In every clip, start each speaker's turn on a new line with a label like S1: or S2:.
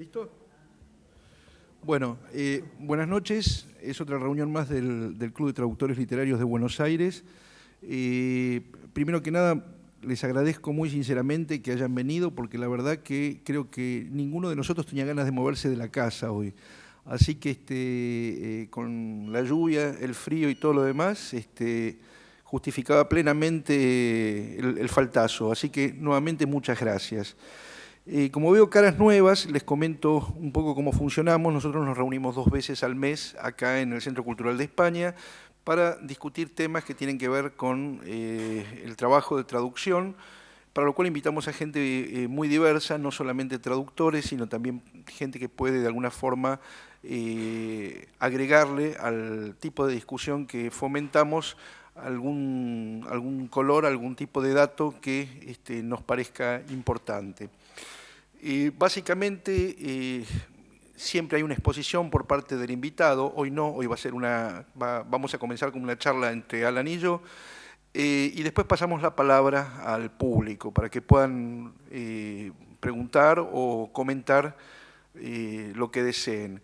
S1: ¿Listo? Bueno, buenas noches. Es otra reunión más del Club de Traductores Literarios de Buenos Aires. Primero que nada, les agradezco muy sinceramente que hayan venido, porque la verdad que creo que ninguno de nosotros tenía ganas de moverse de la casa hoy. Así que con la lluvia, el frío y todo lo demás, justificaba plenamente el faltazo. Así que nuevamente muchas gracias. Como veo caras nuevas, les comento un poco cómo funcionamos. Nosotros nos reunimos 2 veces al mes acá en el Centro Cultural de España para discutir temas que tienen que ver con el trabajo de traducción, para lo cual invitamos a gente muy diversa, no solamente traductores, sino también gente que puede de alguna forma agregarle al tipo de discusión que fomentamos algún color, algún tipo de dato que nos parezca importante. Básicamente, siempre hay una exposición por parte del invitado. Hoy no, hoy va a ser vamos a comenzar con una charla entre Alan y yo, y después pasamos la palabra al público para que puedan preguntar o comentar lo que deseen.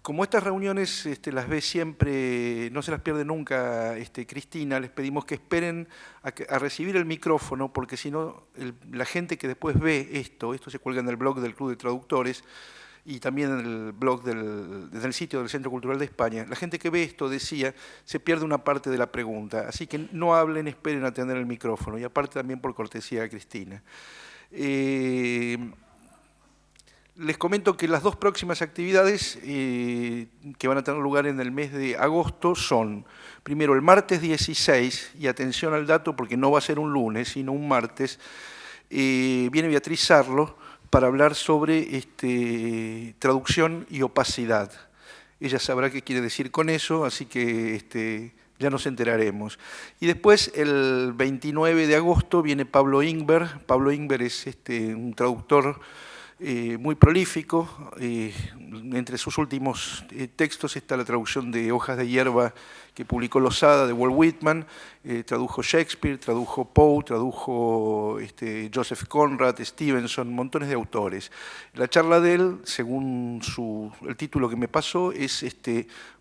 S1: Como estas reuniones las ve siempre, no se las pierde nunca Cristina, les pedimos que esperen a recibir el micrófono, porque si no, la gente que después ve esto se cuelga en el blog del Club de Traductores y también en el blog desde el sitio del Centro Cultural de España. La gente que ve esto, decía, se pierde una parte de la pregunta, así que no hablen, esperen a tener el micrófono, y aparte también por cortesía de Cristina. Les comento que las 2 próximas actividades que van a tener lugar en el mes de agosto son, primero, el martes 16, y atención al dato porque no va a ser un lunes, sino un martes, viene Beatriz Sarlo para hablar sobre traducción y opacidad. Ella sabrá qué quiere decir con eso, así que ya nos enteraremos. Y después, el 29 de agosto, viene Pablo Ingber. Pablo Ingber es un traductor muy prolífico. Entre sus últimos textos está la traducción de Hojas de hierba que publicó Losada de Walt Whitman. Tradujo Shakespeare, tradujo Poe, tradujo Joseph Conrad, Stevenson, montones de autores. La charla de él, según el título que me pasó, es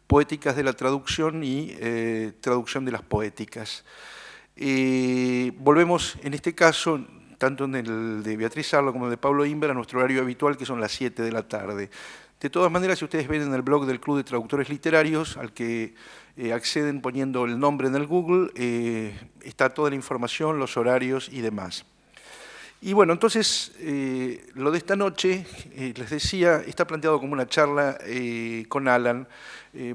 S1: Poéticas de la traducción y traducción de las poéticas. Volvemos en este caso, tanto en el de Beatriz Sarlo como en el de Pablo Ingber, a nuestro horario habitual, que son las 7 de la tarde. De todas maneras, si ustedes ven en el blog del Club de Traductores Literarios, al que acceden poniendo el nombre en el Google, está toda la información, los horarios y demás. Y bueno, entonces, lo de esta noche, les decía, está planteado como una charla con Alan.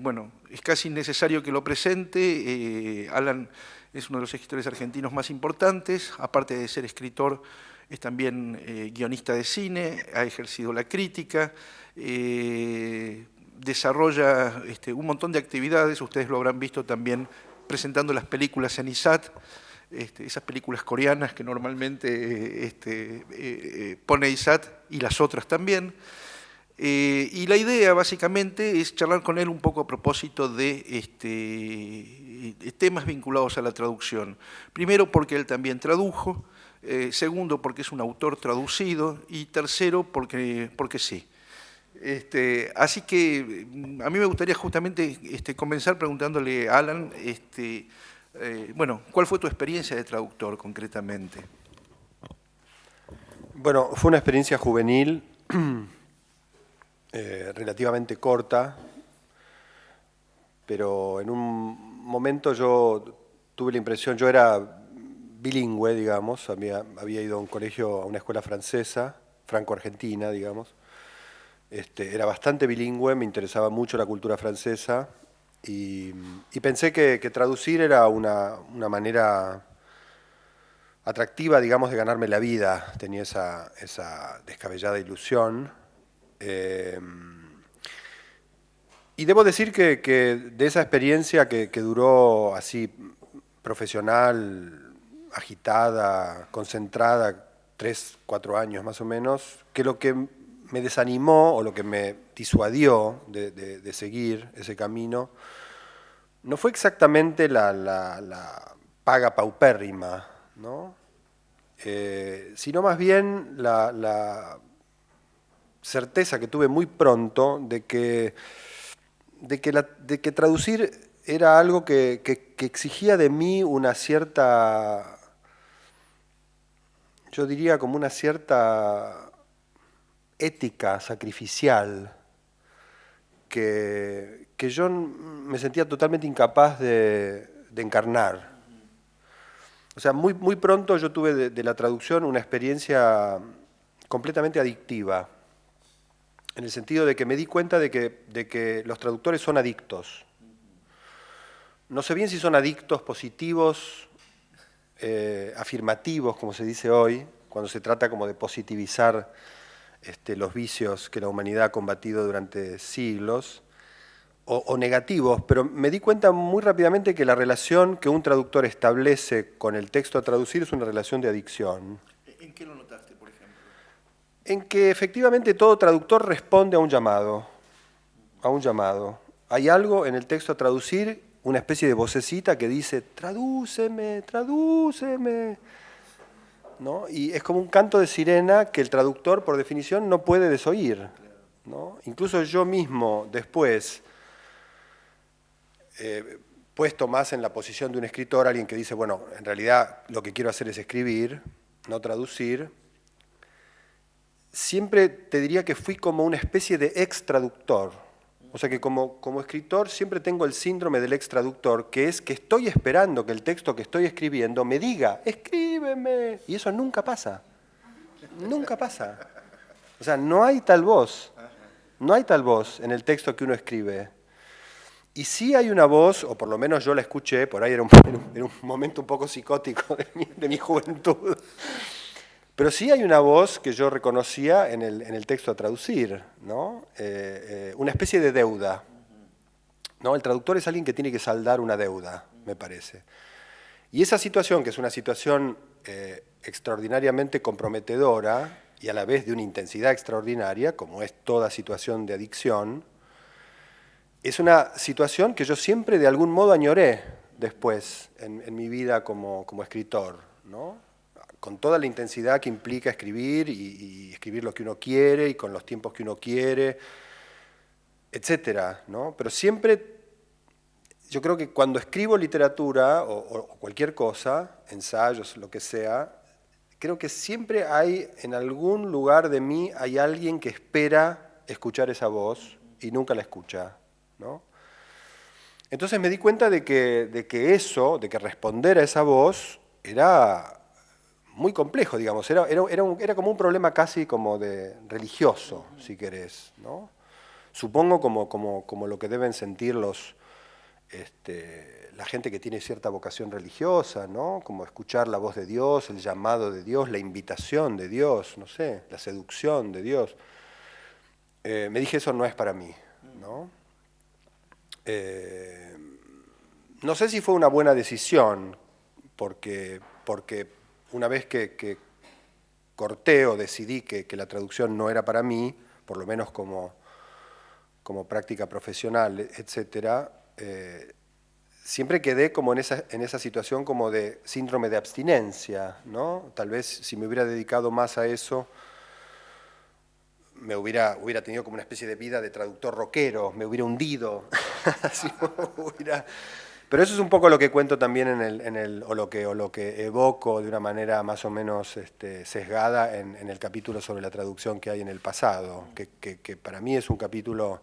S1: Bueno, es casi innecesario que lo presente. Alan es uno de los escritores argentinos más importantes, aparte de ser escritor, es también guionista de cine, ha ejercido la crítica, desarrolla un montón de actividades, ustedes lo habrán visto también presentando las películas en ISAT, esas películas coreanas que normalmente pone ISAT, y las otras también. Y la idea básicamente es charlar con él un poco a propósito de temas vinculados a la traducción. Primero, porque él también tradujo; segundo, porque es un autor traducido; y tercero, porque sí. Así que a mí me gustaría justamente comenzar preguntándole a Alan, bueno, ¿cuál fue tu experiencia de traductor concretamente?
S2: Bueno, fue una experiencia juvenil relativamente corta, pero en un momento yo tuve la impresión, yo era bilingüe, digamos, había ido a un colegio, a una escuela francesa, franco-argentina, digamos. Era bastante bilingüe, me interesaba mucho la cultura francesa y pensé que traducir era una manera atractiva, digamos, de ganarme la vida. Tenía esa descabellada ilusión. Y debo decir que de esa experiencia que duró así, profesional, agitada, concentrada, 3, 4 años más o menos, que lo que me desanimó o lo que me disuadió de seguir ese camino no fue exactamente la paga paupérrima, ¿no? Sino más bien certeza que tuve muy pronto de que traducir era algo que exigía de mí una cierta, yo diría como una cierta ética sacrificial, que yo me sentía totalmente incapaz de encarnar. O sea, muy pronto yo tuve de la traducción una experiencia completamente adictiva, en el sentido de que me di cuenta de que los traductores son adictos. No sé bien si son adictos positivos, afirmativos, como se dice hoy, cuando se trata como de positivizar los vicios que la humanidad ha combatido durante siglos, o negativos, pero me di cuenta muy rápidamente que la relación que un traductor establece con el texto a traducir es una relación de adicción.
S1: ¿En qué lo notaste, por ejemplo?
S2: En que efectivamente todo traductor responde a un llamado, a un llamado. Hay algo en el texto a traducir, una especie de vocecita que dice, tradúceme, tradúceme, ¿no? Y es como un canto de sirena que el traductor, por definición, no puede desoír, ¿no? Incluso yo mismo, después, puesto más en la posición de un escritor, alguien que dice, bueno, en realidad lo que quiero hacer es escribir, no traducir, siempre te diría que fui como una especie de ex-traductor. O sea que como escritor siempre tengo el síndrome del ex-traductor, que es que estoy esperando que el texto que estoy escribiendo me diga, escríbeme. Y eso nunca pasa. Nunca pasa. O sea, no hay tal voz. No hay tal voz en el texto que uno escribe. Y sí hay una voz, o por lo menos yo la escuché, por ahí era un momento un poco psicótico de mi juventud, pero sí hay una voz que yo reconocía en el texto a traducir, ¿no? Una especie de deuda, ¿no? El traductor es alguien que tiene que saldar una deuda, me parece. Y esa situación, que es una situación extraordinariamente comprometedora y a la vez de una intensidad extraordinaria, como es toda situación de adicción, es una situación que yo siempre de algún modo añoré después en mi vida como escritor, ¿no? Con toda la intensidad que implica escribir y escribir lo que uno quiere y con los tiempos que uno quiere, etcétera, ¿no? Pero siempre, yo creo que cuando escribo literatura o cualquier cosa, ensayos, lo que sea, creo que siempre hay, en algún lugar de mí, hay alguien que espera escuchar esa voz y nunca la escucha, ¿no? Entonces me di cuenta de que eso, de que responder a esa voz era muy complejo, digamos, era como un problema casi como de religioso, si querés, ¿no? Supongo como lo que deben sentir la gente que tiene cierta vocación religiosa, ¿no? Como escuchar la voz de Dios, el llamado de Dios, la invitación de Dios, no sé, la seducción de Dios. Me dije, eso no es para mí, ¿no? No sé si fue una buena decisión, porque una vez que corté o decidí que la traducción no era para mí, por lo menos como práctica profesional, etcétera, siempre quedé como en esa situación como de síndrome de abstinencia, ¿no? Tal vez si me hubiera dedicado más a eso, me hubiera tenido como una especie de vida de traductor rockero, me hubiera hundido. Pero eso es un poco lo que cuento también o lo que evoco de una manera más o menos sesgada en el capítulo sobre la traducción que hay en el pasado, que para mí es un capítulo,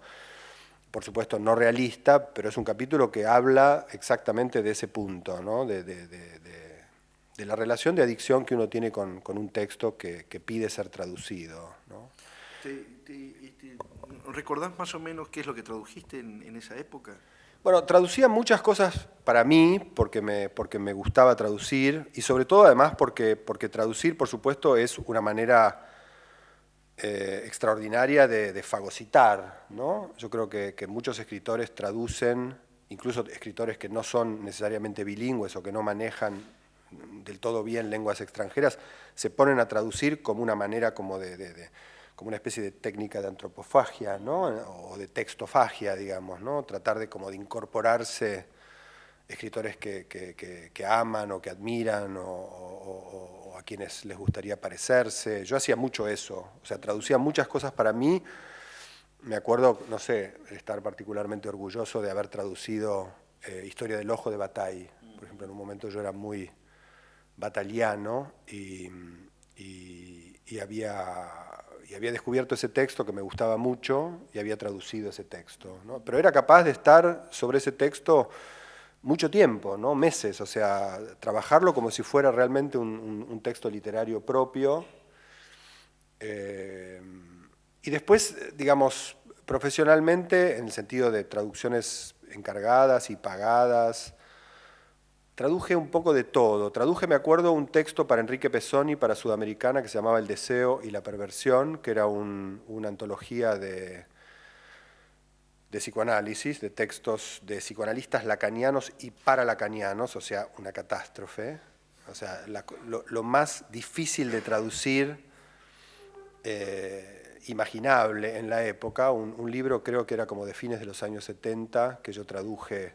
S2: por supuesto, no realista, pero es un capítulo que habla exactamente de ese punto, ¿no? De la relación de adicción que uno tiene con un texto que pide ser traducido, ¿no?
S1: ¿Recordás más o menos qué es lo que tradujiste en esa época?
S2: Bueno, traducía muchas cosas para mí, porque me gustaba traducir, y sobre todo además porque traducir, por supuesto, es una manera extraordinaria de fagocitar, ¿no? Yo creo que muchos escritores traducen, incluso escritores que no son necesariamente bilingües o que no manejan del todo bien lenguas extranjeras, se ponen a traducir como una manera como como una especie de técnica de antropofagia, ¿no? O de textofagia, digamos, ¿no? Tratar de incorporarse escritores que aman o que admiran o a quienes les gustaría parecerse. Yo hacía mucho eso, o sea, traducía muchas cosas para mí. Me acuerdo, no sé, estar particularmente orgulloso de haber traducido Historia del Ojo de Bataille. Por ejemplo, en un momento yo era muy batalliano y había descubierto ese texto que me gustaba mucho y había traducido ese texto, ¿no? Pero era capaz de estar sobre ese texto mucho tiempo, ¿no? Meses, o sea, trabajarlo como si fuera realmente un texto literario propio. Y después, digamos, profesionalmente, en el sentido de traducciones encargadas y pagadas, traduje un poco de todo. Traduje, me acuerdo, un texto para Enrique Pesoni, para Sudamericana, que se llamaba El deseo y la perversión, que era una antología de psicoanálisis, de textos de psicoanalistas lacanianos y paralacanianos, o sea, una catástrofe. O sea, lo más difícil de traducir imaginable en la época. Un libro creo que era como de fines de los años 70, que yo traduje,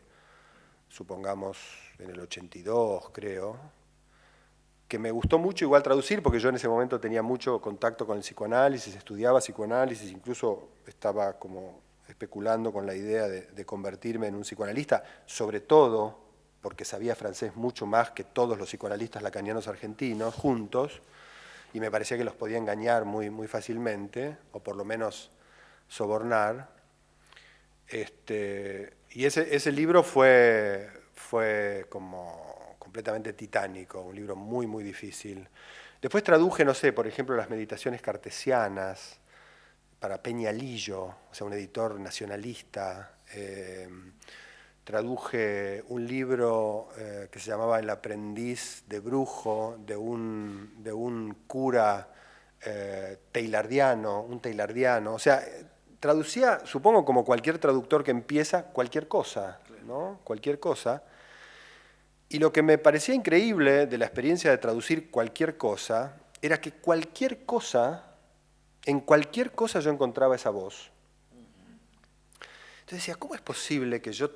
S2: supongamos, en el 82, creo, que me gustó mucho igual traducir, porque yo en ese momento tenía mucho contacto con el psicoanálisis, estudiaba psicoanálisis, incluso estaba como especulando con la idea de convertirme en un psicoanalista, sobre todo porque sabía francés mucho más que todos los psicoanalistas lacanianos argentinos juntos, y me parecía que los podía engañar muy, muy fácilmente, o por lo menos sobornar. Y ese libro fue como completamente titánico, un libro muy, muy difícil. Después traduje, no sé, por ejemplo, las meditaciones cartesianas para Peñalillo, o sea, un editor nacionalista. Traduje un libro que se llamaba El aprendiz de brujo, de un cura teilardiano, un teilardiano. O sea, traducía, supongo, como cualquier traductor que empieza, cualquier cosa, ¿no? Cualquier cosa. Y lo que me parecía increíble de la experiencia de traducir cualquier cosa era que cualquier cosa, en cualquier cosa yo encontraba esa voz. Entonces decía, ¿cómo es posible que yo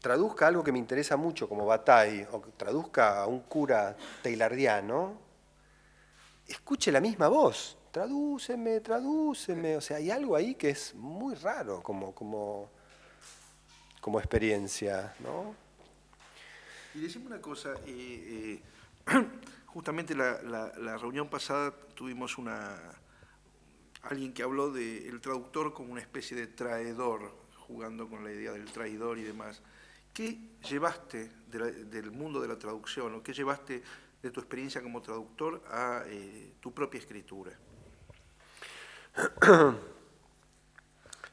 S2: traduzca algo que me interesa mucho, como Bataille, o que traduzca a un cura teilardiano, escuche la misma voz? Tradúceme, tradúceme. O sea, hay algo ahí que es muy raro como experiencia, ¿no?
S1: Y decime una cosa, justamente la reunión pasada tuvimos alguien que habló del traductor como una especie de traidor, jugando con la idea del traidor y demás. ¿Qué llevaste del mundo de la traducción o qué llevaste de tu experiencia como traductor a tu propia escritura?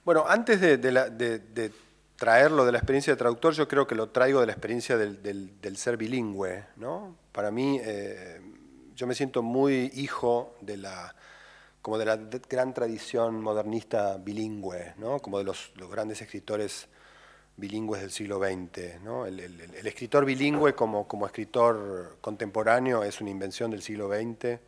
S2: Bueno, antes de traerlo de la experiencia de traductor, yo creo que lo traigo de la experiencia del ser bilingüe, ¿no? Para mí, yo me siento muy hijo como de la gran tradición modernista bilingüe, ¿no? Como de los grandes escritores bilingües del siglo XX, ¿no? El escritor bilingüe como escritor contemporáneo es una invención del siglo XX.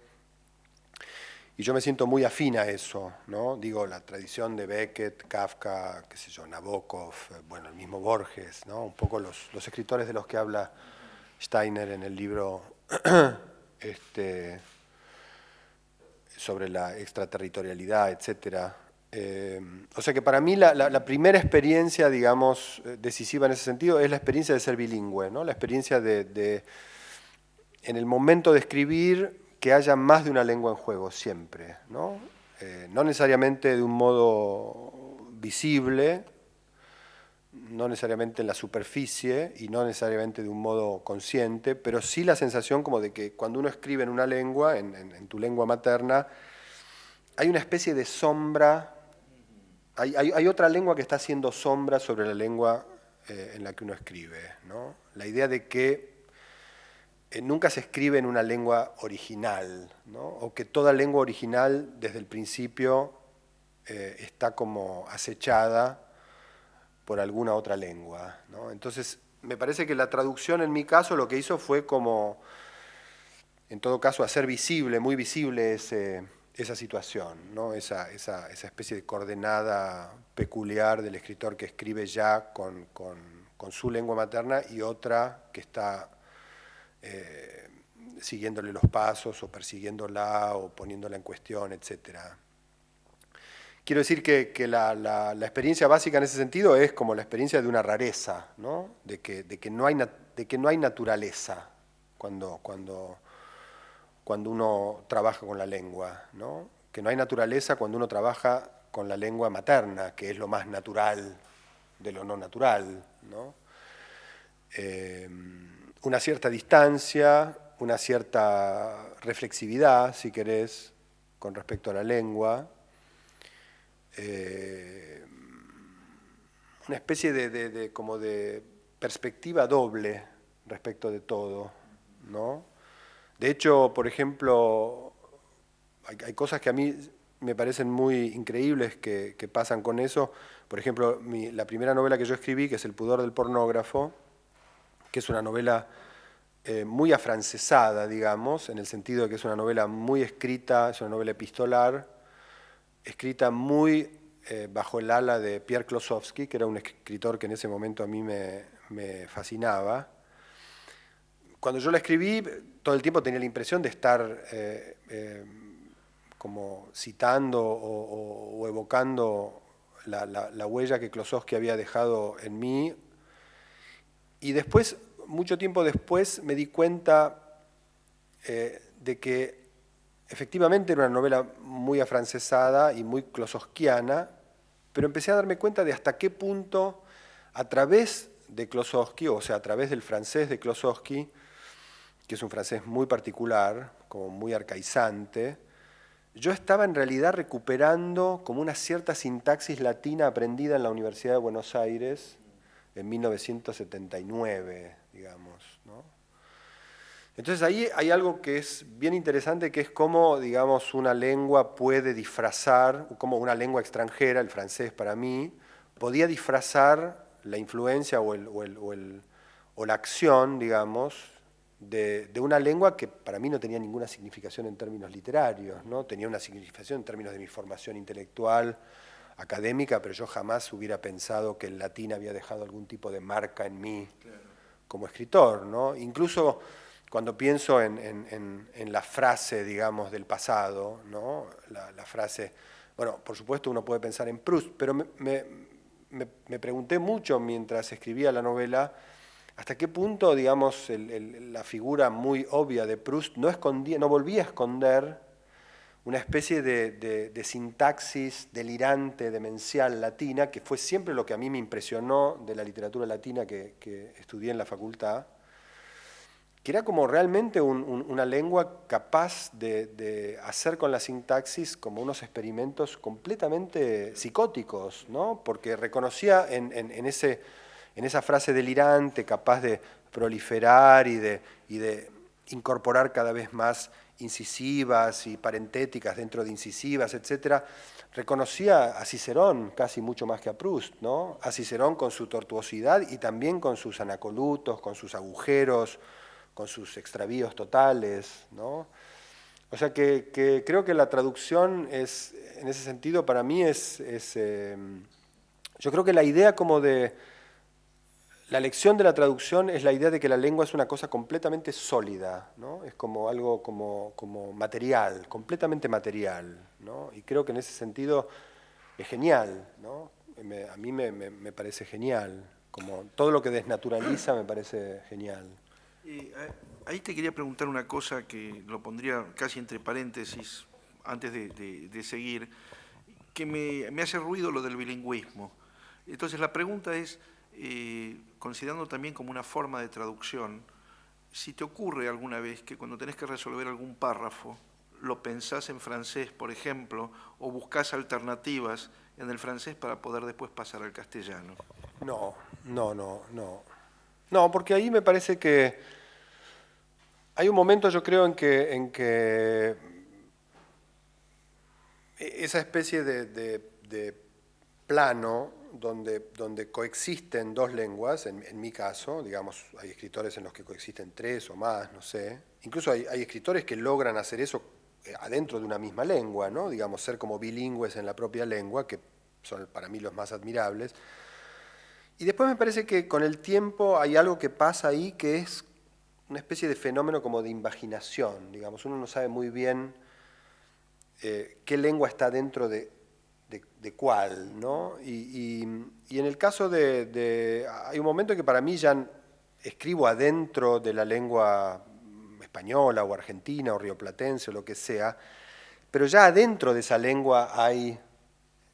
S2: Y yo me siento muy afín a eso, ¿no? Digo, la tradición de Beckett, Kafka, qué sé yo, Nabokov, bueno, el mismo Borges, ¿no? Un poco los escritores de los que habla Steiner en el libro sobre la extraterritorialidad, etcétera. O sea que para mí la primera experiencia, digamos, decisiva en ese sentido es la experiencia de ser bilingüe, ¿no? La experiencia en el momento de escribir, que haya más de una lengua en juego siempre, ¿no? No necesariamente de un modo visible, no necesariamente en la superficie y no necesariamente de un modo consciente, pero sí la sensación como de que cuando uno escribe en una lengua, en tu lengua materna, hay una especie de sombra, hay otra lengua que está haciendo sombra sobre la lengua en la que uno escribe, ¿no? La idea de que nunca se escribe en una lengua original, ¿no? O que toda lengua original desde el principio está como acechada por alguna otra lengua, ¿no? Entonces, me parece que la traducción en mi caso lo que hizo fue como, en todo caso, hacer visible, muy visible esa situación, ¿no? Esa especie de coordenada peculiar del escritor que escribe ya con su lengua materna y otra que está siguiéndole los pasos o persiguiéndola o poniéndola en cuestión, etc. Quiero decir que la experiencia básica en ese sentido es como la experiencia de una rareza, ¿no? De que no hay naturaleza cuando uno trabaja con la lengua, ¿no? Que no hay naturaleza cuando uno trabaja con la lengua materna, que es lo más natural de lo no natural, ¿no? Una cierta distancia, una cierta reflexividad, si querés, con respecto a la lengua, una especie como de perspectiva doble respecto de todo, ¿no? De hecho, por ejemplo, hay cosas que a mí me parecen muy increíbles que pasan con eso. Por ejemplo, la primera novela que yo escribí, que es El pudor del pornógrafo, que es una novela muy afrancesada, digamos, en el sentido de que es una novela muy escrita, es una novela epistolar, escrita muy bajo el ala de Pierre Klossowski, que era un escritor que en ese momento a mí me fascinaba. Cuando yo la escribí, todo el tiempo tenía la impresión de estar como citando o evocando la huella que Klossowski había dejado en mí. Y después, mucho tiempo después, me di cuenta de que efectivamente era una novela muy afrancesada y muy klossowskiana, pero empecé a darme cuenta de hasta qué punto, a través de Klossowski, o sea, a través del francés de Klossowski, que es un francés muy particular, como muy arcaizante, yo estaba en realidad recuperando como una cierta sintaxis latina aprendida en la Universidad de Buenos Aires en 1979, digamos, ¿no? Entonces ahí hay algo que es bien interesante, que es cómo, digamos, una lengua puede disfrazar, como una lengua extranjera, el francés para mí, podía disfrazar la influencia o la acción, digamos, de una lengua que para mí no tenía ninguna significación en términos literarios, ¿no? Tenía una significación en términos de mi formación intelectual, académica, pero yo jamás hubiera pensado que el latín había dejado algún tipo de marca en mí como escritor, ¿no? Incluso cuando pienso en la frase, digamos, del pasado, ¿no? La frase, bueno, por supuesto uno puede pensar en Proust, pero me pregunté mucho mientras escribía la novela hasta qué punto, digamos, la figura muy obvia de Proust no volvía a esconder una especie de sintaxis delirante, demencial latina, que fue siempre lo que a mí me impresionó de la literatura latina que estudié en la facultad, que era como realmente una lengua capaz de hacer con la sintaxis como unos experimentos completamente psicóticos, ¿no? Porque reconocía en esa frase delirante, capaz de proliferar y de incorporar cada vez más incisivas y parentéticas dentro de incisivas, etcétera, reconocía a Cicerón casi mucho más que a Proust, ¿no? A Cicerón con su tortuosidad y también con sus anacolutos, con sus agujeros, con sus extravíos totales, ¿no? O sea que creo que la traducción es, en ese sentido, para mí yo creo que la idea como de la lección de la traducción es la idea de que la lengua es una cosa completamente sólida, ¿no? Es como algo como material, completamente material, ¿no? Y creo que en ese sentido es genial, ¿no? A mí me parece genial, como todo lo que desnaturaliza me parece genial.
S1: Ahí te quería preguntar una cosa que lo pondría casi entre paréntesis antes de seguir, que me hace ruido lo del bilingüismo. Entonces la pregunta es, considerando también como una forma de traducción, si te ocurre alguna vez que cuando tenés que resolver algún párrafo, lo pensás en francés, por ejemplo, o buscás alternativas en el francés para poder después pasar al castellano.
S2: No. No, porque ahí me parece que hay un momento, yo creo, en que esa especie de plano donde coexisten dos lenguas, en mi caso, digamos, hay escritores en los que coexisten tres o más, no sé. Incluso hay escritores que logran hacer eso adentro de una misma lengua, ¿no? Digamos, ser como bilingües en la propia lengua, que son para mí los más admirables. Y después me parece que con el tiempo hay algo que pasa ahí que es una especie de fenómeno como de invaginación, digamos. Uno no sabe muy bien qué lengua está dentro de cuál, ¿no? Y en el caso hay un momento que para mí ya escribo adentro de la lengua española o argentina o rioplatense o lo que sea, pero ya adentro de esa lengua hay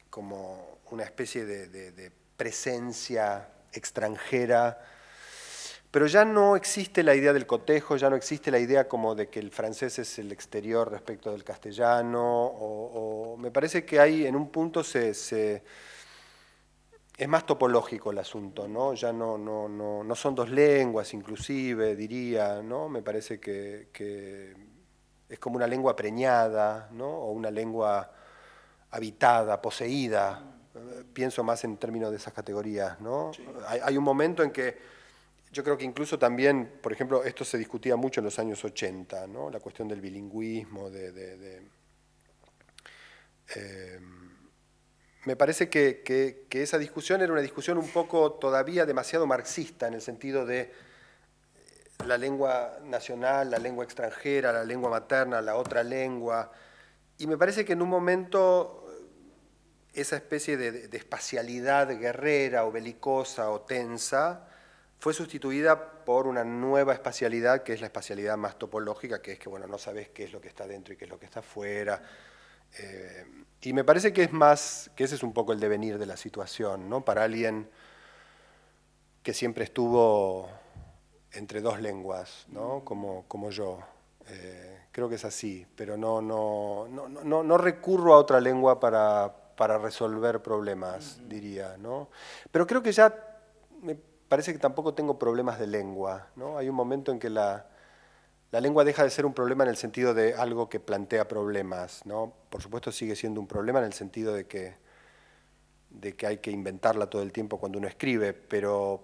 S2: como una especie de presencia extranjera, pero ya no existe la idea del cotejo, ya no existe la idea como de que el francés es el exterior respecto del castellano, o me parece que hay en un punto es más topológico el asunto, ¿no? Ya no son dos lenguas inclusive, diría, ¿no? Me parece que es como una lengua preñada, ¿no? O una lengua habitada, poseída. Pienso más en términos de esas categorías, ¿no? Sí. Hay un momento en que yo creo que incluso también, por ejemplo, esto se discutía mucho en los años 80, ¿no? La cuestión del bilingüismo, me parece que esa discusión era una discusión un poco todavía demasiado marxista, en el sentido de la lengua nacional, la lengua extranjera, la lengua materna, la otra lengua, y me parece que en un momento esa especie de espacialidad guerrera o belicosa o tensa fue sustituida por una nueva espacialidad, que es la espacialidad más topológica, que es que, bueno, no sabes qué es lo que está dentro y qué es lo que está afuera. Y me parece que ese es un poco el devenir de la situación, ¿no? Para alguien que siempre estuvo entre dos lenguas, ¿no? Como yo. Creo que es así, pero no recurro a otra lengua para resolver problemas, diría, ¿no? Pero creo que ya parece que tampoco tengo problemas de lengua, ¿no? Hay un momento en que la lengua deja de ser un problema en el sentido de algo que plantea problemas, ¿no? Por supuesto sigue siendo un problema en el sentido de que hay que inventarla todo el tiempo cuando uno escribe, pero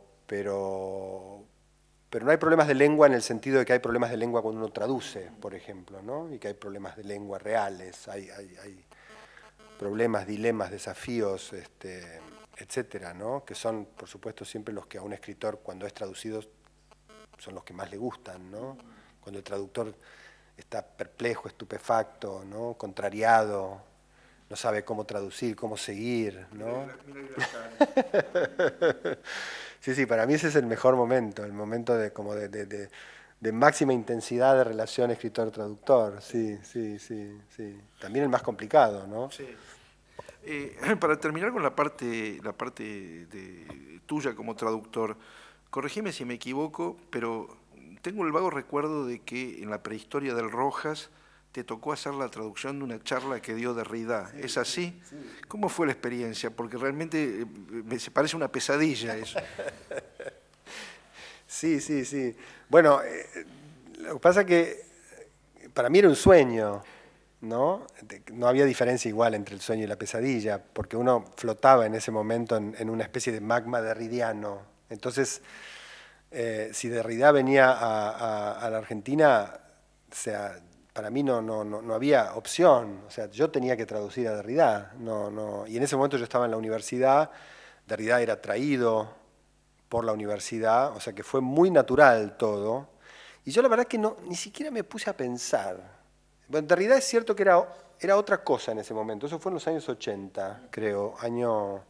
S2: no hay problemas de lengua en el sentido de que hay problemas de lengua cuando uno traduce, por ejemplo, ¿no? Y que hay problemas de lengua reales, hay problemas, dilemas, desafíos, etcétera, ¿no? Que son, por supuesto, siempre los que a un escritor, cuando es traducido, son los que más le gustan, ¿no? Cuando el traductor está perplejo, estupefacto, ¿no? Contrariado, no sabe cómo traducir, cómo seguir, ¿no? Sí, para mí ese es el mejor momento, el momento de máxima intensidad de relación escritor-traductor, sí. También el más complicado, ¿no?
S1: Sí. Para terminar con la parte tuya como traductor, corregime si me equivoco, pero tengo el vago recuerdo de que en la prehistoria del Rojas te tocó hacer la traducción de una charla que dio Derrida. Sí, ¿es así? Sí. ¿Cómo fue la experiencia? Porque realmente me parece una pesadilla eso.
S2: Sí. Bueno, lo que pasa es que para mí era un sueño, ¿no? No había diferencia igual entre el sueño y la pesadilla, porque uno flotaba en ese momento en una especie de magma derridiano. Entonces, si Derrida venía a la Argentina, o sea, para mí no había opción, o sea, yo tenía que traducir a Derrida, y en ese momento yo estaba en la universidad, Derrida era traído por la universidad, o sea que fue muy natural todo, y yo la verdad que ni siquiera me puse a pensar. Bueno, Derrida es cierto que era otra cosa en ese momento, eso fue en los años 80, creo, año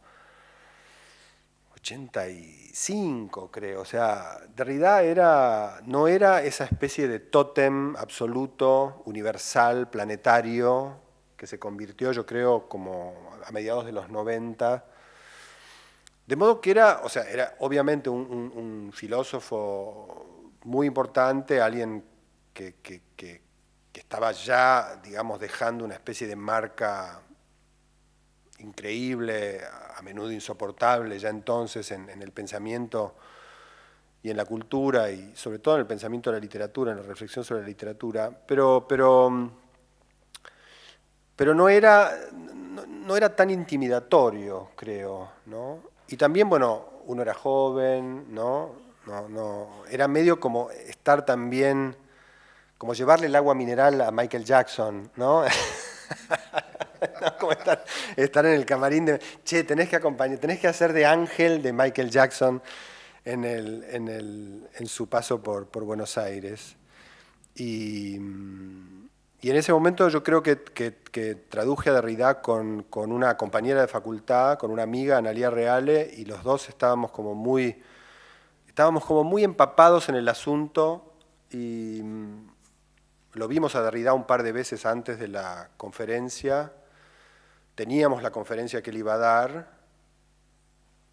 S2: 85, creo. O sea, Derrida no era esa especie de tótem absoluto, universal, planetario, que se convirtió, yo creo, como a mediados de los 90. De modo que era obviamente un filósofo muy importante, alguien que estaba ya, digamos, dejando una especie de marca increíble, a menudo insoportable ya entonces en el pensamiento y en la cultura y sobre todo en el pensamiento de la literatura, en la reflexión sobre la literatura, pero no era tan intimidatorio, creo, ¿no? Y también, bueno, uno era joven, ¿no? Era medio como estar también, como llevarle el agua mineral a Michael Jackson, ¿no? Como estar en el camarín de, che, tenés que hacer de ángel de Michael Jackson en su paso por Buenos Aires. Y en ese momento yo creo que traduje a Derrida con una compañera de facultad, con una amiga, Analía Reale, y los dos estábamos como muy empapados en el asunto, y lo vimos a Derrida un par de veces antes de la conferencia. Teníamos la conferencia que él iba a dar,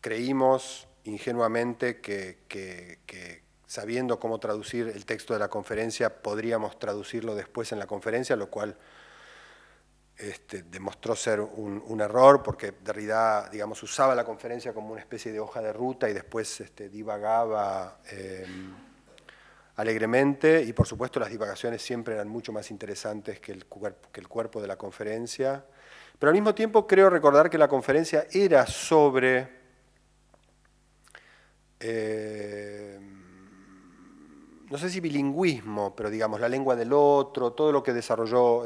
S2: creímos ingenuamente que sabiendo cómo traducir el texto de la conferencia, podríamos traducirlo después en la conferencia, lo cual demostró ser un error, porque Derrida, digamos, usaba la conferencia como una especie de hoja de ruta y después divagaba alegremente, y por supuesto las divagaciones siempre eran mucho más interesantes que el cuerpo de la conferencia. Pero al mismo tiempo creo recordar que la conferencia era sobre no sé si bilingüismo, pero digamos la lengua del otro, todo lo que desarrolló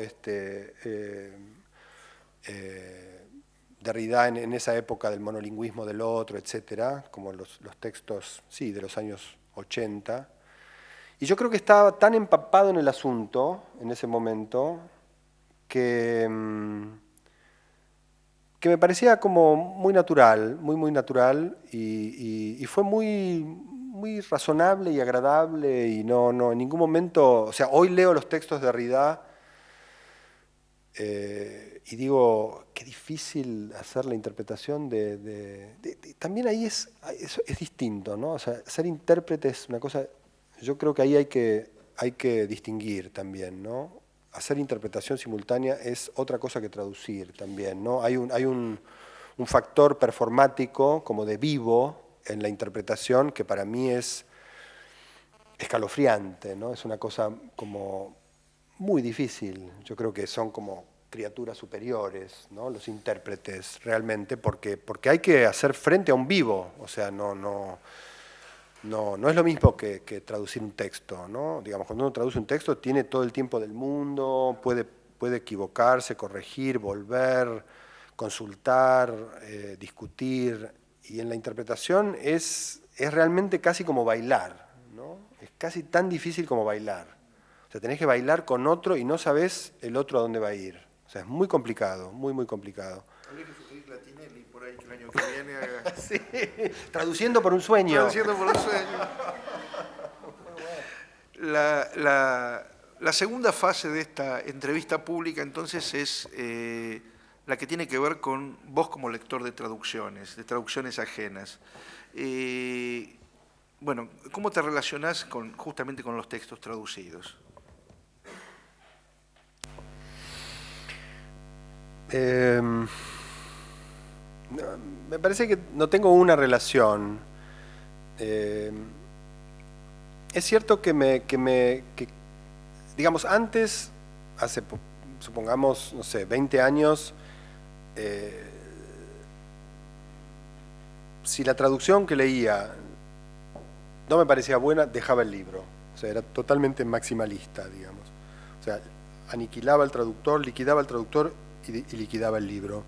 S2: Derrida en esa época del monolingüismo del otro, etcétera, como los textos, sí, de los años 80. Y yo creo que estaba tan empapado en el asunto en ese momento que me parecía como muy natural, muy natural, y fue muy razonable y agradable, y no en ningún momento, o sea, hoy leo los textos de Derrida y digo, qué difícil hacer la interpretación también ahí es distinto, ¿no? O sea, ser intérprete es una cosa, yo creo que ahí hay que distinguir también, ¿no? Hacer interpretación simultánea es otra cosa que traducir también, ¿no? Hay un factor performático, como de vivo, en la interpretación, que para mí es escalofriante, ¿no? Es una cosa como muy difícil. Yo creo que son como criaturas superiores, ¿no? Los intérpretes, realmente, porque hay que hacer frente a un vivo, o sea, no es lo mismo que traducir un texto, ¿no? Digamos, cuando uno traduce un texto tiene todo el tiempo del mundo, puede equivocarse, corregir, volver, consultar, discutir, y en la interpretación es realmente casi como bailar, ¿no? Es casi tan difícil como bailar. O sea, tenés que bailar con otro y no sabés el otro a dónde va a ir. O sea, es muy complicado, muy complicado.
S1: Habría que sugerirle a Tinelli por ahí que el año que viene haga...
S2: Sí, traduciendo por un sueño.
S1: Traduciendo por un sueño. La segunda fase de esta entrevista pública, entonces, es la que tiene que ver con vos como lector de traducciones ajenas. Bueno, ¿cómo te relacionás justamente con los textos traducidos?
S2: Me parece que no tengo una relación. Es cierto que digamos, antes, hace, supongamos, no sé, 20 años, si la traducción que leía no me parecía buena, dejaba el libro. O sea, era totalmente maximalista, digamos. O sea, aniquilaba al traductor, liquidaba al traductor y liquidaba el libro.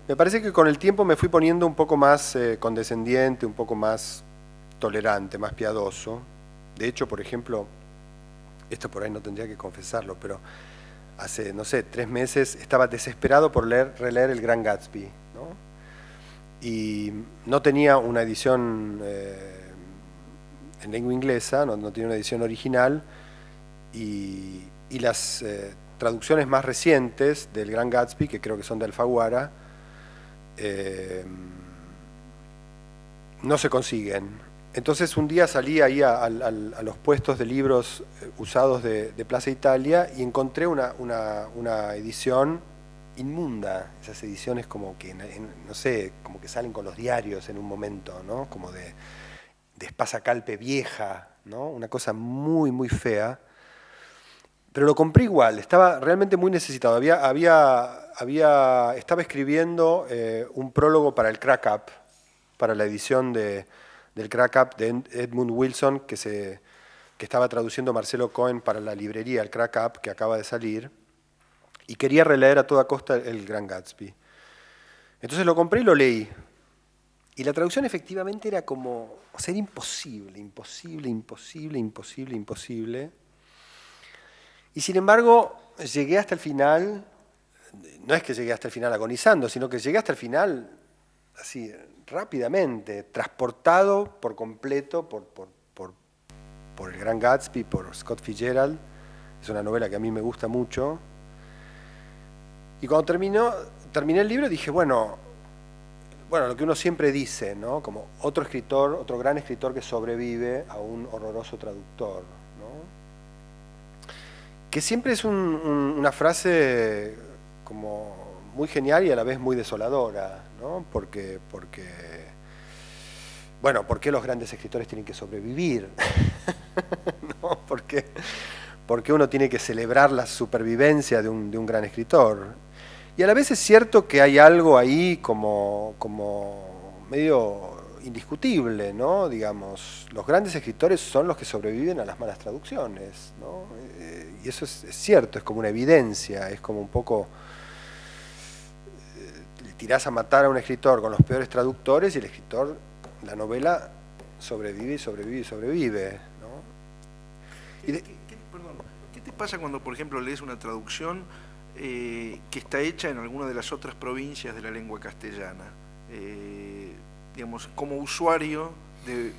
S2: Me parece que con el tiempo me fui poniendo un poco más condescendiente, un poco más tolerante, más piadoso. De hecho, por ejemplo, esto por ahí no tendría que confesarlo, pero hace, no sé, 3 meses estaba desesperado por releer El Gran Gatsby, ¿no? Y no tenía una edición en lengua inglesa, no tenía una edición original, y las traducciones más recientes del Gran Gatsby, que creo que son de Alfaguara, no se consiguen. Entonces un día salí ahí a los puestos de libros usados de Plaza Italia y encontré una edición inmunda, esas ediciones como que, no sé, como que salen con los diarios en un momento, ¿no? Como de espasacalpe vieja, ¿no? Una cosa muy fea. Pero lo compré igual, estaba realmente muy necesitado. Estaba escribiendo un prólogo para el Crack-Up, para la edición del Crack-Up de Edmund Wilson, que estaba traduciendo Marcelo Cohen para la librería, el Crack-Up, que acaba de salir, y quería releer a toda costa el Gran Gatsby. Entonces lo compré y lo leí. Y la traducción efectivamente era como, o sea, era imposible, imposible, imposible, imposible, imposible. Y sin embargo, llegué hasta el final, no es que llegué hasta el final agonizando, sino que llegué hasta el final así, rápidamente, transportado por completo por El Gran Gatsby, por Scott Fitzgerald. Es una novela que a mí me gusta mucho. Y cuando terminé el libro dije, bueno, lo que uno siempre dice, ¿no? Como otro escritor, otro gran escritor que sobrevive a un horroroso traductor, ¿no? Que siempre es una frase como muy genial y a la vez muy desoladora, ¿no? Porque bueno, ¿por qué los grandes escritores tienen que sobrevivir? ¿No? ¿Por qué uno tiene que celebrar la supervivencia de un gran escritor? Y a la vez es cierto que hay algo ahí como medio indiscutible, ¿no? Digamos, los grandes escritores son los que sobreviven a las malas traducciones, ¿no? Y eso es cierto, es como una evidencia, es como un poco... le tirás a matar a un escritor con los peores traductores y el escritor, la novela, sobrevive y sobrevive y sobrevive, ¿no?
S1: Perdón, ¿qué te pasa cuando, por ejemplo, lees una traducción que está hecha en alguna de las otras provincias de la lengua castellana? Digamos, como usuario de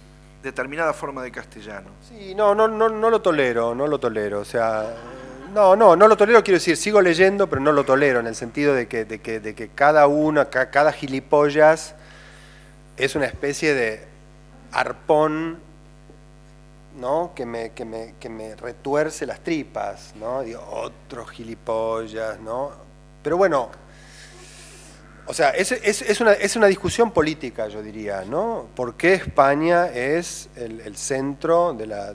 S1: determinada forma de castellano.
S2: Sí, no lo tolero, o sea, no lo tolero, quiero decir, sigo leyendo, pero no lo tolero, en el sentido de que cada gilipollas es una especie de arpón, ¿no? que me retuerce las tripas, ¿no? Digo, otros gilipollas, ¿no? Pero bueno, o sea, es una discusión política, yo diría, ¿no? ¿Por qué España es el centro de la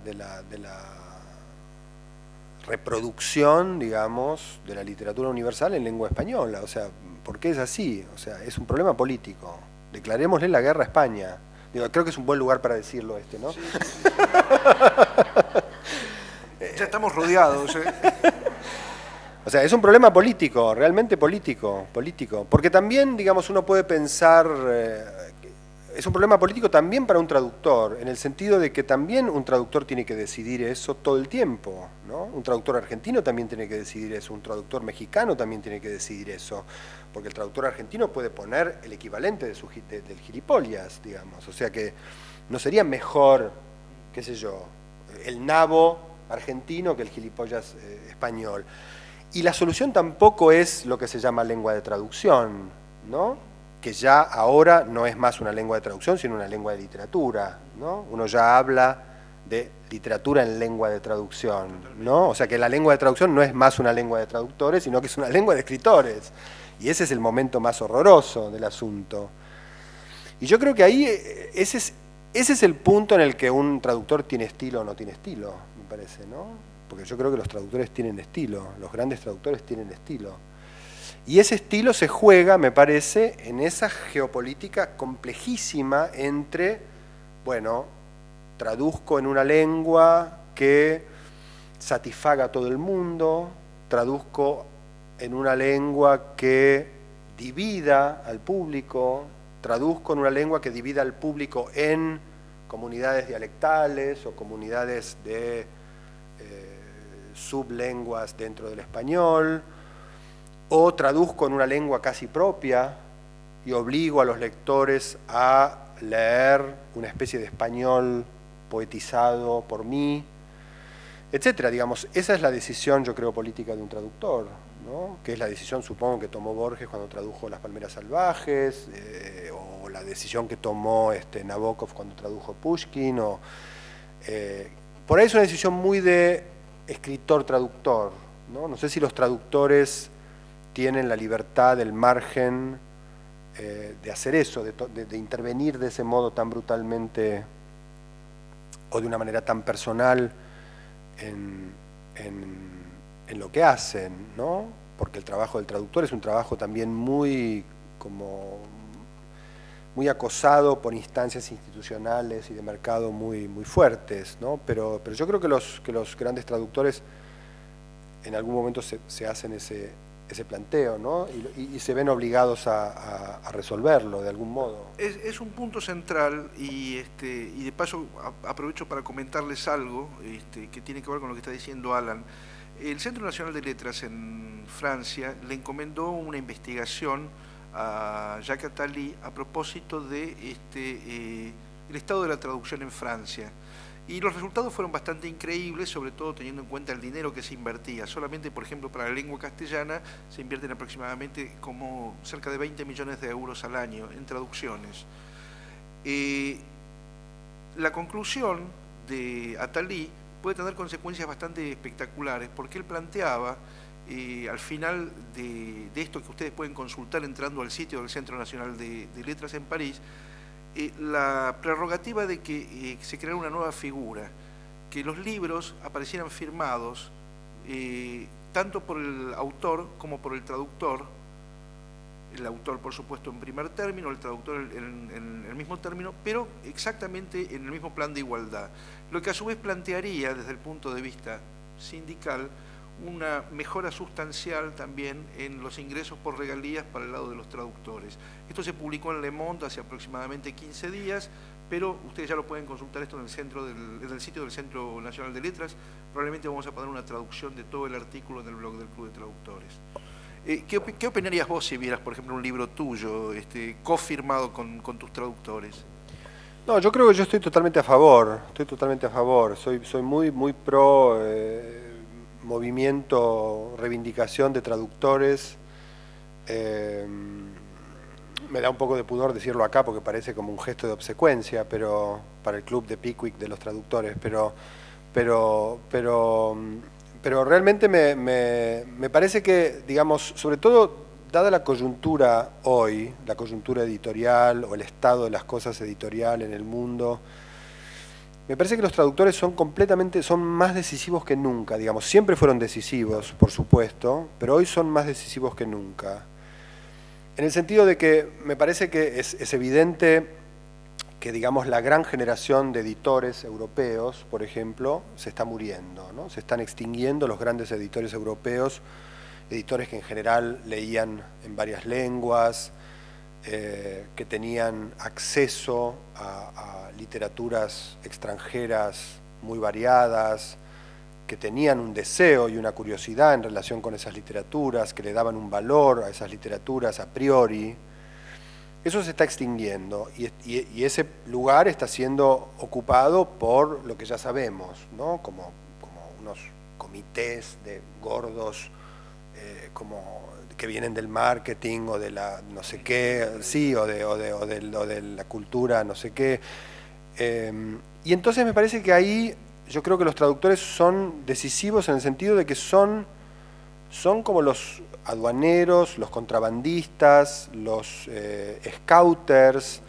S2: reproducción, digamos, de la literatura universal en lengua española? O sea, ¿por qué es así? O sea, es un problema político. Declarémosle la guerra a España. Digo, creo que es un buen lugar para decirlo ¿no?
S1: Sí. Ya estamos rodeados, ¿eh?
S2: O sea, es un problema político, realmente político. Porque también, digamos, uno puede pensar, es un problema político también para un traductor, en el sentido de que también un traductor tiene que decidir eso todo el tiempo, ¿no? Un traductor argentino también tiene que decidir eso, un traductor mexicano también tiene que decidir eso, porque el traductor argentino puede poner el equivalente del gilipollas, digamos. O sea que no sería mejor, qué sé yo, el nabo argentino que el gilipollas español. Y la solución tampoco es lo que se llama lengua de traducción, ¿no? Que ya ahora no es más una lengua de traducción, sino una lengua de literatura, ¿no? Uno ya habla de literatura en lengua de traducción, ¿no? O sea que la lengua de traducción no es más una lengua de traductores, sino que es una lengua de escritores. Y ese es el momento más horroroso del asunto. Y yo creo que ahí ese es el punto en el que un traductor tiene estilo o no tiene estilo, me parece, ¿no? Porque yo creo que los traductores tienen estilo, los grandes traductores tienen estilo. Y ese estilo se juega, me parece, en esa geopolítica complejísima entre, bueno, traduzco en una lengua que satisfaga a todo el mundo, traduzco en una lengua que divida al público, traduzco en una lengua que divida al público en comunidades dialectales o comunidades de sublenguas dentro del español, o traduzco en una lengua casi propia y obligo a los lectores a leer una especie de español poetizado por mí, etcétera. Digamos, esa es la decisión, yo creo, política de un traductor, ¿no? Que es la decisión, supongo, que tomó Borges cuando tradujo Las palmeras salvajes, o la decisión que tomó Nabokov cuando tradujo Pushkin, por ahí es una decisión muy de escritor-traductor, ¿no? No sé si los traductores tienen la libertad, el margen de hacer eso, de intervenir de ese modo tan brutalmente o de una manera tan personal en lo que hacen, ¿no? Porque el trabajo del traductor es un trabajo también muy acosado por instancias institucionales y de mercado muy fuertes, ¿no? Pero yo creo que los grandes traductores en algún momento se hacen ese ese planteo, ¿no? Y se ven obligados a resolverlo de algún modo.
S1: Es un punto central y de paso aprovecho para comentarles algo que tiene que ver con lo que está diciendo Alan. El Centro Nacional de Letras en Francia le encomendó una investigación a Jacques Attali a propósito de el estado de la traducción en Francia. Y los resultados fueron bastante increíbles, sobre todo teniendo en cuenta el dinero que se invertía. Solamente, por ejemplo, para la lengua castellana se invierten aproximadamente como cerca de 20 millones de euros al año en traducciones. La conclusión de Attali puede tener consecuencias bastante espectaculares, porque él planteaba, al final de esto que ustedes pueden consultar entrando al sitio del Centro Nacional de Letras en París, la prerrogativa de que se creara una nueva figura, que los libros aparecieran firmados tanto por el autor como por el traductor, el autor por supuesto en primer término, el traductor en el mismo término, pero exactamente en el mismo plan de igualdad, lo que a su vez plantearía desde el punto de vista sindical una mejora sustancial también en los ingresos por regalías para el lado de los traductores. Esto se publicó en Le Monde hace aproximadamente 15 días, pero ustedes ya lo pueden consultar esto en el sitio del Centro Nacional de Letras. Probablemente vamos a poner una traducción de todo el artículo en el blog del Club de Traductores. ¿Qué opinarías vos si vieras, por ejemplo, un libro tuyo cofirmado con tus traductores?
S2: No, yo creo que yo estoy totalmente a favor, soy muy pro movimiento, reivindicación de traductores. Me da un poco de pudor decirlo acá porque parece como un gesto de obsecuencia, pero para el club de Pickwick de los traductores, pero realmente me parece que, digamos, sobre todo dada la coyuntura hoy, la coyuntura editorial o el estado de las cosas editorial en el mundo, me parece que los traductores son más decisivos que nunca, digamos. Siempre fueron decisivos, por supuesto, pero hoy son más decisivos que nunca. En el sentido de que me parece que es evidente que, digamos, la gran generación de editores europeos, por ejemplo, se está muriendo, ¿no? Se están extinguiendo los grandes editores europeos, editores que en general leían en varias lenguas, que tenían acceso a literaturas extranjeras muy variadas, que tenían un deseo y una curiosidad en relación con esas literaturas, que le daban un valor a esas literaturas a priori. Eso se está extinguiendo y ese lugar está siendo ocupado por lo que ya sabemos, ¿no? Como unos comités de gordos que vienen del marketing o de la no sé qué, sí, o de la cultura no sé qué. Y entonces me parece que ahí yo creo que los traductores son decisivos en el sentido de que son como los aduaneros, los contrabandistas, los scouters,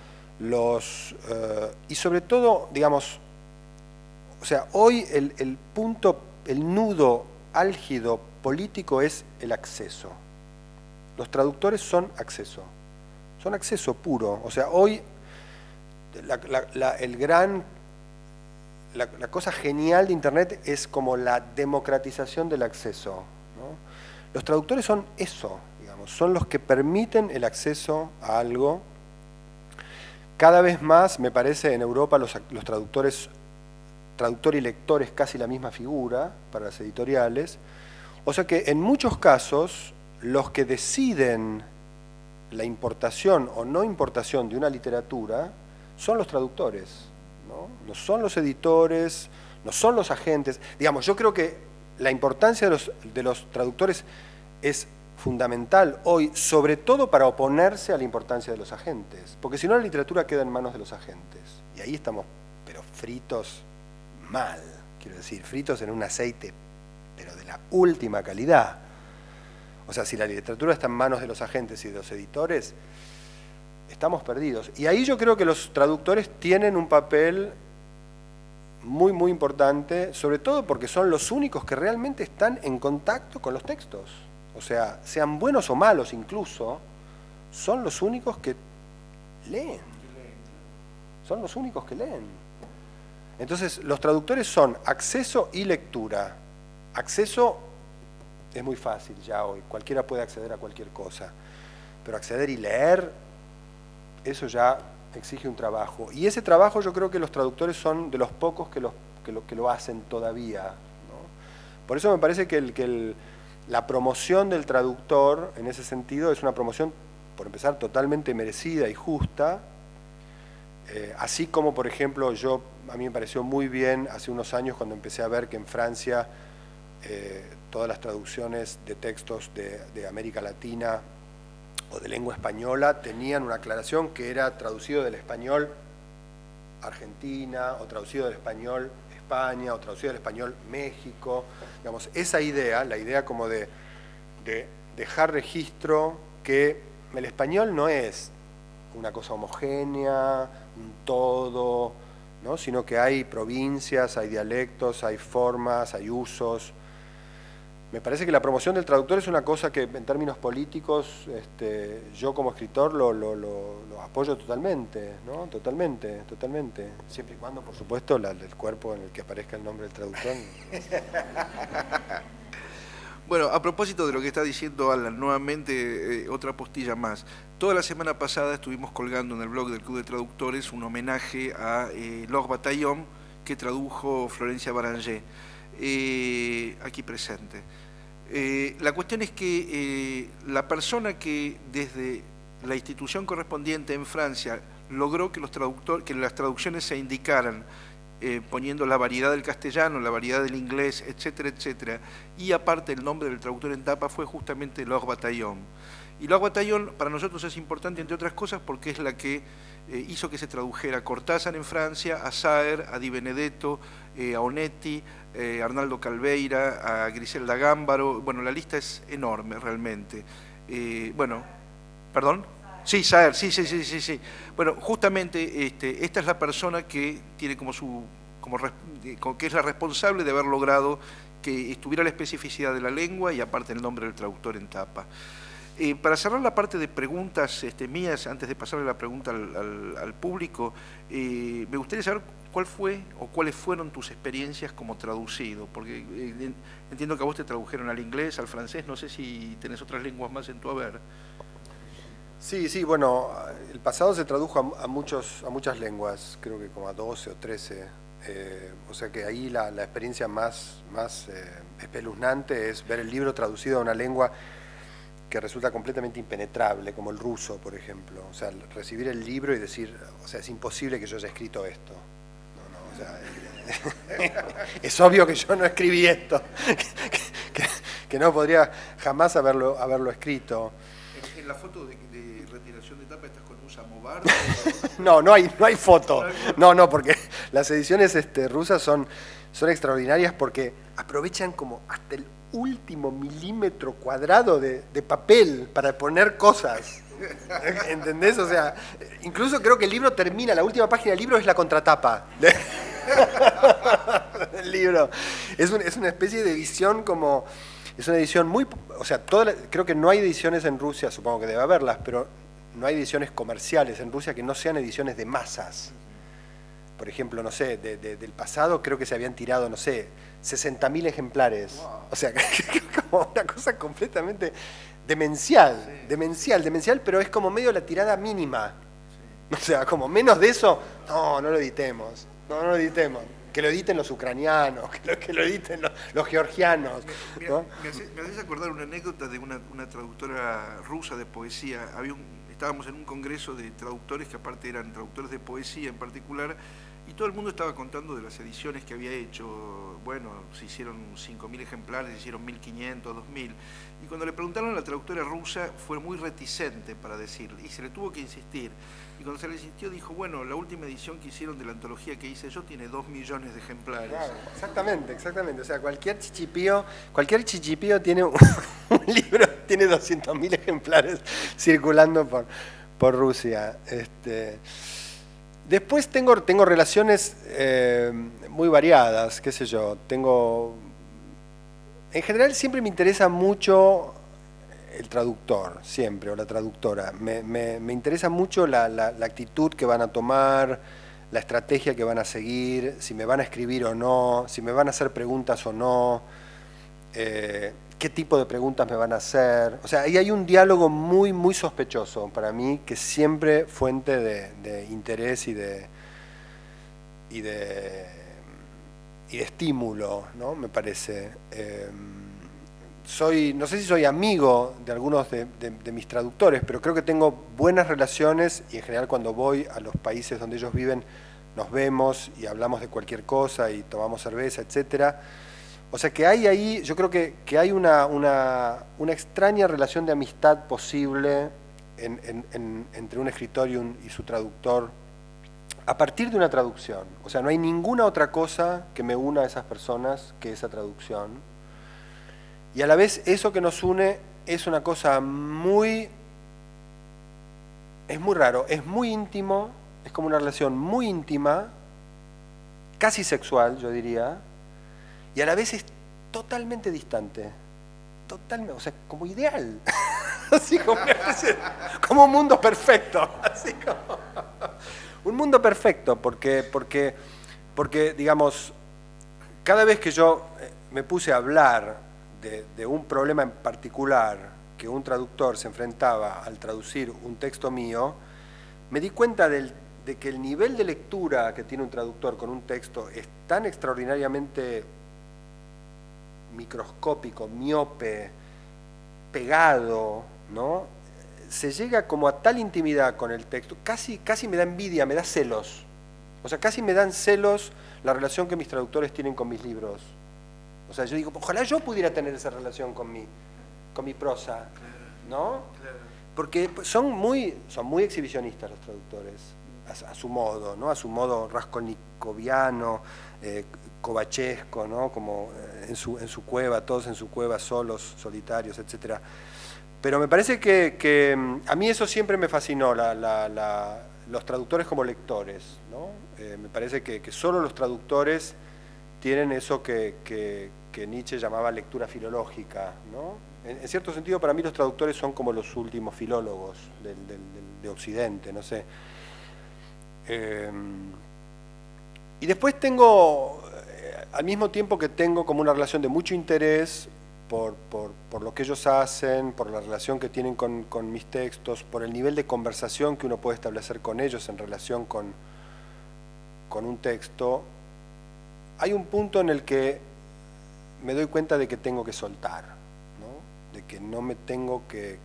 S2: y sobre todo, digamos, o sea, hoy el punto, el nudo álgido político es el acceso. Los traductores son acceso puro. O sea, hoy la cosa genial de Internet es como la democratización del acceso, ¿no? Los traductores son eso, digamos, son los que permiten el acceso a algo. Cada vez más, me parece, en Europa los traductores, traductor y lector es casi la misma figura para las editoriales. O sea que en muchos casos los que deciden la importación o no importación de una literatura son los traductores, ¿no? No son los editores, no son los agentes. Digamos, yo creo que la importancia de los traductores es fundamental hoy, sobre todo para oponerse a la importancia de los agentes, porque si no la literatura queda en manos de los agentes. Y ahí estamos, pero fritos mal, quiero decir, fritos en un aceite, pero de la última calidad. O sea, si la literatura está en manos de los agentes y de los editores, estamos perdidos. Y ahí yo creo que los traductores tienen un papel muy importante, sobre todo porque son los únicos que realmente están en contacto con los textos. O sea, sean buenos o malos incluso, son los únicos que leen. Son los únicos que leen. Entonces, los traductores son acceso y lectura. Acceso es muy fácil ya hoy, cualquiera puede acceder a cualquier cosa, pero acceder y leer, eso ya exige un trabajo. Y ese trabajo yo creo que los traductores son de los pocos que lo hacen todavía, ¿no? Por eso me parece que la promoción del traductor, en ese sentido, es una promoción, por empezar, totalmente merecida y justa, así como, por ejemplo, a mí me pareció muy bien hace unos años cuando empecé a ver que en Francia todas las traducciones de textos de América Latina o de lengua española tenían una aclaración que era traducido del español Argentina, o traducido del español España, o traducido del español México. Digamos, esa idea, la idea como de dejar registro que el español no es una cosa homogénea, un todo, ¿no? Sino que hay provincias, hay dialectos, hay formas, hay usos. Me parece que la promoción del traductor es una cosa que en términos políticos yo como escritor lo apoyo totalmente, ¿no? Totalmente, totalmente. Siempre y cuando, por supuesto, el cuerpo en el que aparezca el nombre del traductor.
S1: Bueno, a propósito de lo que está diciendo Alan, nuevamente otra postilla más. Toda la semana pasada estuvimos colgando en el blog del Club de Traductores un homenaje a Laure Bataillon, que tradujo Florencia Baranger, aquí presente. La cuestión es que la persona que desde la institución correspondiente en Francia logró que las traducciones se indicaran poniendo la variedad del castellano, la variedad del inglés, etcétera, etcétera, y aparte el nombre del traductor en tapa fue justamente Laure Bataillon. Y Laure Bataillon para nosotros es importante, entre otras cosas, porque es la que hizo que se tradujera a Cortázar en Francia, a Saer, a Di Benedetto, a Onetti, a Arnaldo Calveira, a Griselda Gámbaro. Bueno, la lista es enorme realmente. Bueno, ¿perdón? Sí, Saer, sí. Bueno, justamente esta es la persona que tiene que es la responsable de haber logrado que estuviera la especificidad de la lengua y aparte el nombre del traductor en tapa. Para cerrar la parte de preguntas mías, antes de pasarle la pregunta al público, me gustaría saber cuál fue o cuáles fueron tus experiencias como traducido, porque entiendo que a vos te tradujeron al inglés, al francés, no sé si tenés otras lenguas más en tu haber.
S2: Sí, bueno, el pasado se tradujo a muchas lenguas, creo que como a 12 o 13, o sea que ahí la experiencia más espeluznante es ver el libro traducido a una lengua que resulta completamente impenetrable, como el ruso, por ejemplo. O sea, recibir el libro y decir, o sea, es imposible que yo haya escrito esto. No, o sea, es obvio que yo no escribí esto, que no podría jamás haberlo escrito.
S1: En la foto de retiración de tapa estás con un samovar.
S2: No hay foto. No, porque las ediciones rusas son extraordinarias porque aprovechan como hasta el último milímetro cuadrado de papel para poner cosas. ¿Entendés? O sea, incluso creo que el libro termina, la última página del libro es la contratapa del libro. Es una especie de edición como... Es una edición muy... O sea, creo que no hay ediciones en Rusia, supongo que debe haberlas, pero no hay ediciones comerciales en Rusia que no sean ediciones de masas. Por ejemplo, no sé, del pasado creo que se habían tirado, no sé, 60.000 ejemplares. Wow. O sea, como una cosa completamente demencial, sí. demencial, pero es como medio la tirada mínima. Sí. O sea, como menos de eso, no lo editemos, no lo editemos. Que lo editen los ucranianos, que lo editen los georgianos. ¿No?
S1: Me haces acordar una anécdota de una traductora rusa de poesía. Estábamos en un congreso de traductores que aparte eran traductores de poesía en particular, y todo el mundo estaba contando de las ediciones que había hecho. Bueno, se hicieron 5.000 ejemplares, se hicieron 1.500, 2.000. Y cuando le preguntaron a la traductora rusa, fue muy reticente para decir, y se le tuvo que insistir. Y cuando se le insistió, dijo, bueno, la última edición que hicieron de la antología que hice yo tiene 2 millones de ejemplares.
S2: Claro, exactamente. O sea, cualquier chichipío tiene un libro, tiene 200.000 ejemplares circulando por Rusia. Después tengo relaciones muy variadas, qué sé yo. En general siempre me interesa mucho el traductor, siempre, o la traductora. Me interesa mucho la actitud que van a tomar, la estrategia que van a seguir, si me van a escribir o no, si me van a hacer preguntas o no. qué tipo de preguntas me van a hacer. O sea, ahí hay un diálogo muy, muy sospechoso para mí, que siempre fuente de interés y de estímulo, ¿no? Me parece. No sé si soy amigo de algunos de mis traductores, pero creo que tengo buenas relaciones y en general cuando voy a los países donde ellos viven nos vemos y hablamos de cualquier cosa y tomamos cerveza, etcétera. O sea que hay ahí, yo creo que hay una extraña relación de amistad posible entre un escritor y su traductor a partir de una traducción. O sea, no hay ninguna otra cosa que me una a esas personas que esa traducción. Y a la vez eso que nos une es una cosa es muy raro, es muy íntimo, es como una relación muy íntima, casi sexual, yo diría, y a la vez es totalmente distante, totalmente, o sea, como ideal, así como un mundo perfecto, así como un mundo perfecto, porque digamos, cada vez que yo me puse a hablar de un problema en particular que un traductor se enfrentaba al traducir un texto mío, me di cuenta de que el nivel de lectura que tiene un traductor con un texto es tan extraordinariamente microscópico, miope, pegado, ¿no? Se llega como a tal intimidad con el texto, casi me da envidia, me da celos. O sea, casi me dan celos la relación que mis traductores tienen con mis libros. O sea, yo digo, ojalá yo pudiera tener esa relación con mi prosa, ¿no? Porque son muy exhibicionistas los traductores, a su modo, ¿no? A su modo raskolnikoviano, covachesco, ¿no? Como en su cueva, todos en su cueva, solos, solitarios, etcétera. Pero me parece que a mí eso siempre me fascinó, los traductores como lectores, ¿no? Me parece que solo los traductores tienen eso que Nietzsche llamaba lectura filológica, ¿no? En cierto sentido, para mí los traductores son como los últimos filólogos de Occidente, no sé. Y después tengo, al mismo tiempo que tengo como una relación de mucho interés por lo que ellos hacen, por la relación que tienen con mis textos, por el nivel de conversación que uno puede establecer con ellos en relación con un texto, hay un punto en el que me doy cuenta de que tengo que soltar, ¿no? De que no me tengo que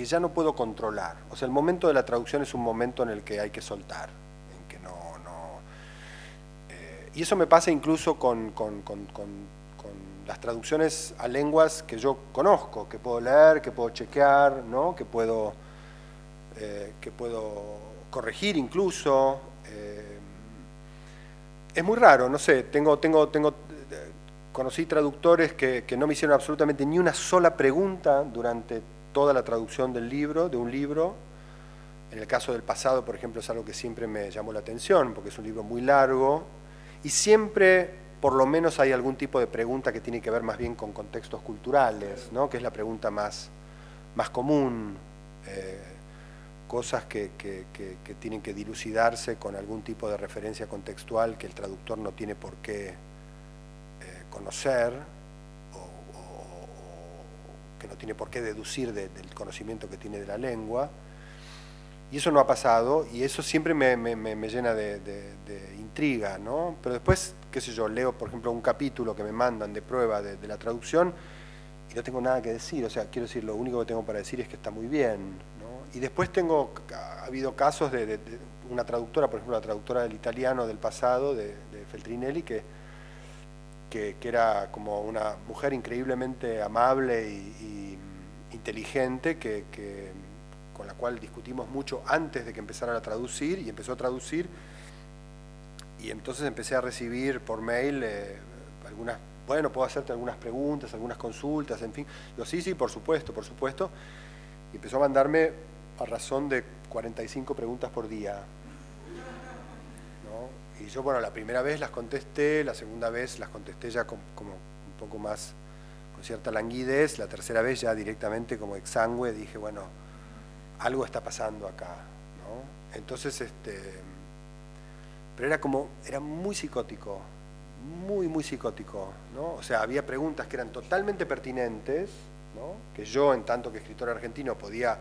S2: ya no puedo controlar. O sea, el momento de la traducción es un momento en el que hay que soltar, en que y eso me pasa incluso con las traducciones a lenguas que yo conozco, que puedo leer, que puedo chequear, ¿no? Que puedo corregir incluso. Es muy raro, no sé, conocí traductores que no me hicieron absolutamente ni una sola pregunta durante toda la traducción de un libro. En el caso del Pasado, por ejemplo, es algo que siempre me llamó la atención, porque es un libro muy largo, y siempre, por lo menos, hay algún tipo de pregunta que tiene que ver más bien con contextos culturales, ¿no? Que es la pregunta más común, cosas que tienen que dilucidarse con algún tipo de referencia contextual que el traductor no tiene por qué conocer o que no tiene por qué deducir del conocimiento que tiene de la lengua. Y eso no ha pasado, y eso siempre me llena de intriga, ¿no? Pero después, qué sé yo, leo, por ejemplo, un capítulo que me mandan de prueba de la traducción y no tengo nada que decir. O sea, quiero decir, lo único que tengo para decir es que está muy bien, ¿no? Y después ha habido casos de una traductora, por ejemplo, la traductora del italiano del Pasado, de Feltrinelli, que era como una mujer increíblemente amable y inteligente, con la cual discutimos mucho antes de que empezara a traducir, y empezó a traducir, y entonces empecé a recibir por mail puedo hacerte algunas preguntas, algunas consultas, en fin. Digo, sí, por supuesto, y empezó a mandarme a razón de 45 preguntas por día, ¿no? Y yo, bueno, la primera vez las contesté, la segunda vez las contesté ya como un poco más, con cierta languidez, la tercera vez ya directamente como exangüe, dije, bueno, algo está pasando acá, ¿no? Entonces, pero era muy psicótico, muy psicótico, ¿no? O sea, había preguntas que eran totalmente pertinentes, ¿no? Que yo, en tanto que escritor argentino, podía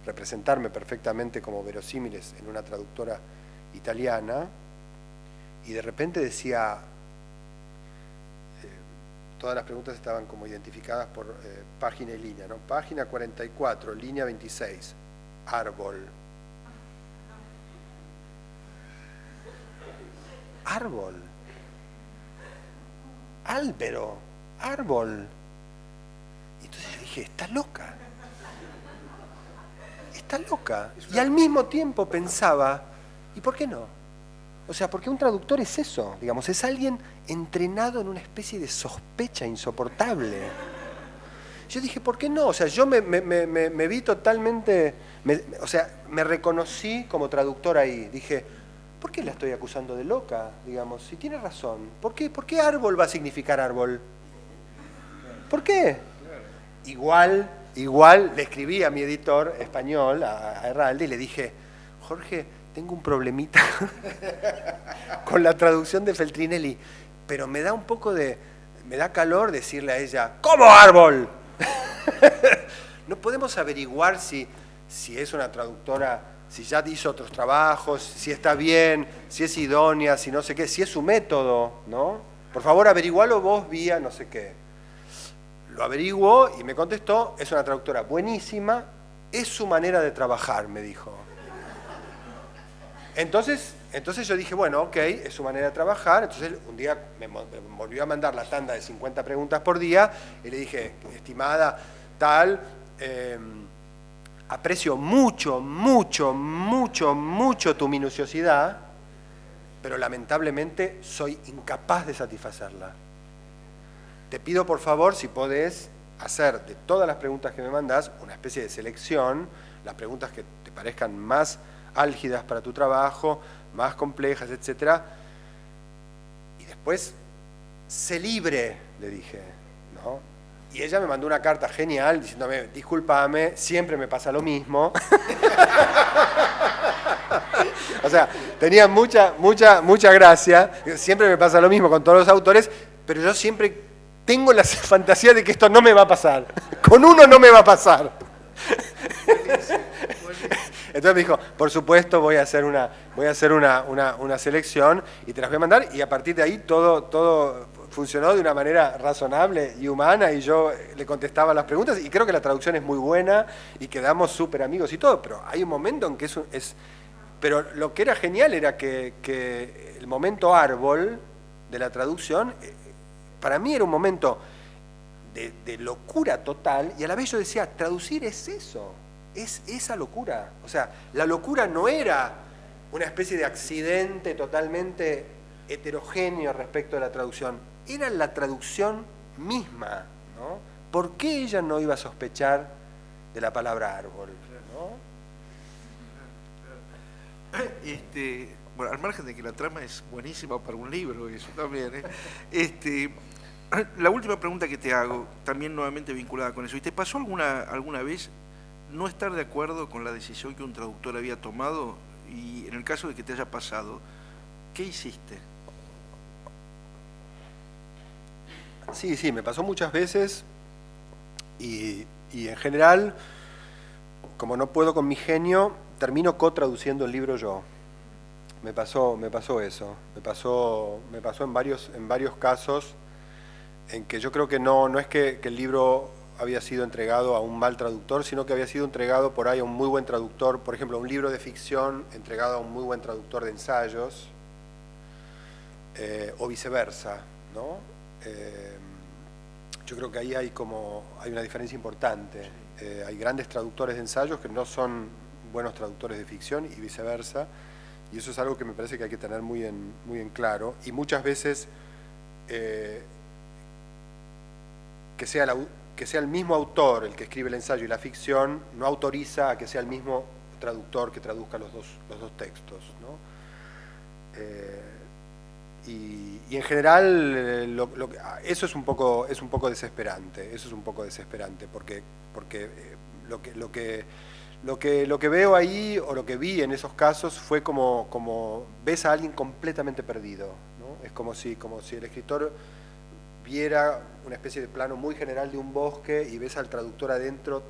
S2: representarme perfectamente como verosímiles en una traductora italiana, y de repente decía, todas las preguntas estaban como identificadas por página y línea, ¿no? Página 44, línea 26, árbol. Árbol. Álvaro, árbol. Y entonces yo dije, está loca. Está loca. Y al mismo tiempo pensaba, ¿y por qué no? O sea, porque un traductor es eso, digamos, es alguien entrenado en una especie de sospecha insoportable. Yo dije, ¿por qué no? O sea, yo me vi totalmente, o sea, me reconocí como traductor ahí. Dije, ¿por qué la estoy acusando de loca? Digamos, si tiene razón. ¿Por qué árbol va a significar árbol? ¿Por qué? Igual le escribí a mi editor español, a Herralde, y le dije, Jorge, tengo un problemita con la traducción de Feltrinelli, pero me da calor decirle a ella, ¿cómo árbol? No podemos averiguar si es una traductora, si ya hizo otros trabajos, si está bien, si es idónea, si no sé qué, si es su método, ¿no? Por favor, averigualo vos vía no sé qué. Lo averiguó y me contestó, es una traductora buenísima, es su manera de trabajar, me dijo. Entonces yo dije, bueno, ok, es su manera de trabajar. Entonces un día me volvió a mandar la tanda de 50 preguntas por día y le dije, estimada tal, aprecio mucho tu minuciosidad, pero lamentablemente soy incapaz de satisfacerla. Te pido por favor si podés hacer de todas las preguntas que me mandás una especie de selección, las preguntas que te parezcan más álgidas para tu trabajo, más complejas, etc. Y después, sé libre, le dije, ¿no? Y ella me mandó una carta genial diciéndome, discúlpame, siempre me pasa lo mismo. O sea, tenía mucha gracia, siempre me pasa lo mismo con todos los autores, pero yo siempre tengo la fantasía de que esto no me va a pasar. Con uno no me va a pasar. Entonces me dijo, por supuesto voy a hacer una selección y te las voy a mandar, y a partir de ahí todo funcionó de una manera razonable y humana, y yo le contestaba las preguntas, y creo que la traducción es muy buena y quedamos súper amigos y todo, pero hay un momento en que pero lo que era genial era que el momento árbol de la traducción, para mí era un momento de locura total, y a la vez yo decía, traducir es eso. Es esa locura. O sea, la locura no era una especie de accidente totalmente heterogéneo respecto a la traducción. Era la traducción misma, ¿no? ¿Por qué ella no iba a sospechar de la palabra árbol, ¿no?
S1: Bueno, al margen de que la trama es buenísima para un libro, eso también, la última pregunta que te hago, también nuevamente vinculada con eso. ¿Y te pasó alguna vez no estar de acuerdo con la decisión que un traductor había tomado? Y en el caso de que te haya pasado, ¿qué hiciste?
S2: Sí, me pasó muchas veces, y en general, como no puedo con mi genio, termino co-traduciendo el libro yo. Me pasó eso. Me pasó en varios casos en que yo creo que no es que el libro había sido entregado a un mal traductor, sino que había sido entregado por ahí a un muy buen traductor. Por ejemplo, un libro de ficción entregado a un muy buen traductor de ensayos, o viceversa, ¿no? Yo creo que ahí hay una diferencia importante. Hay grandes traductores de ensayos que no son buenos traductores de ficción, y viceversa, y eso es algo que me parece que hay que tener muy en claro, y muchas veces que sea el mismo autor el que escribe el ensayo y la ficción no autoriza a que sea el mismo traductor que traduzca los dos textos, ¿no? Y en general eso es un poco desesperante. Porque lo que veo ahí, o lo que vi en esos casos, fue como ves a alguien completamente perdido, ¿no? Es como si el escritor viera una especie de plano muy general de un bosque y ves al traductor adentro,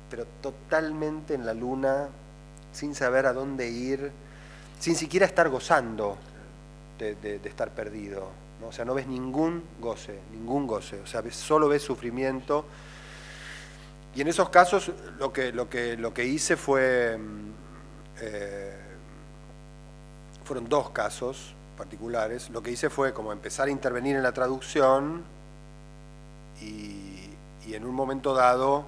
S2: pero totalmente en la luna, sin saber a dónde ir, sin siquiera estar gozando de estar perdido, ¿no? O sea, no ves ningún goce, o sea, solo ves sufrimiento. Y en esos casos lo que hice fue, fueron dos casos particulares. Lo que hice fue como empezar a intervenir en la traducción y en un momento dado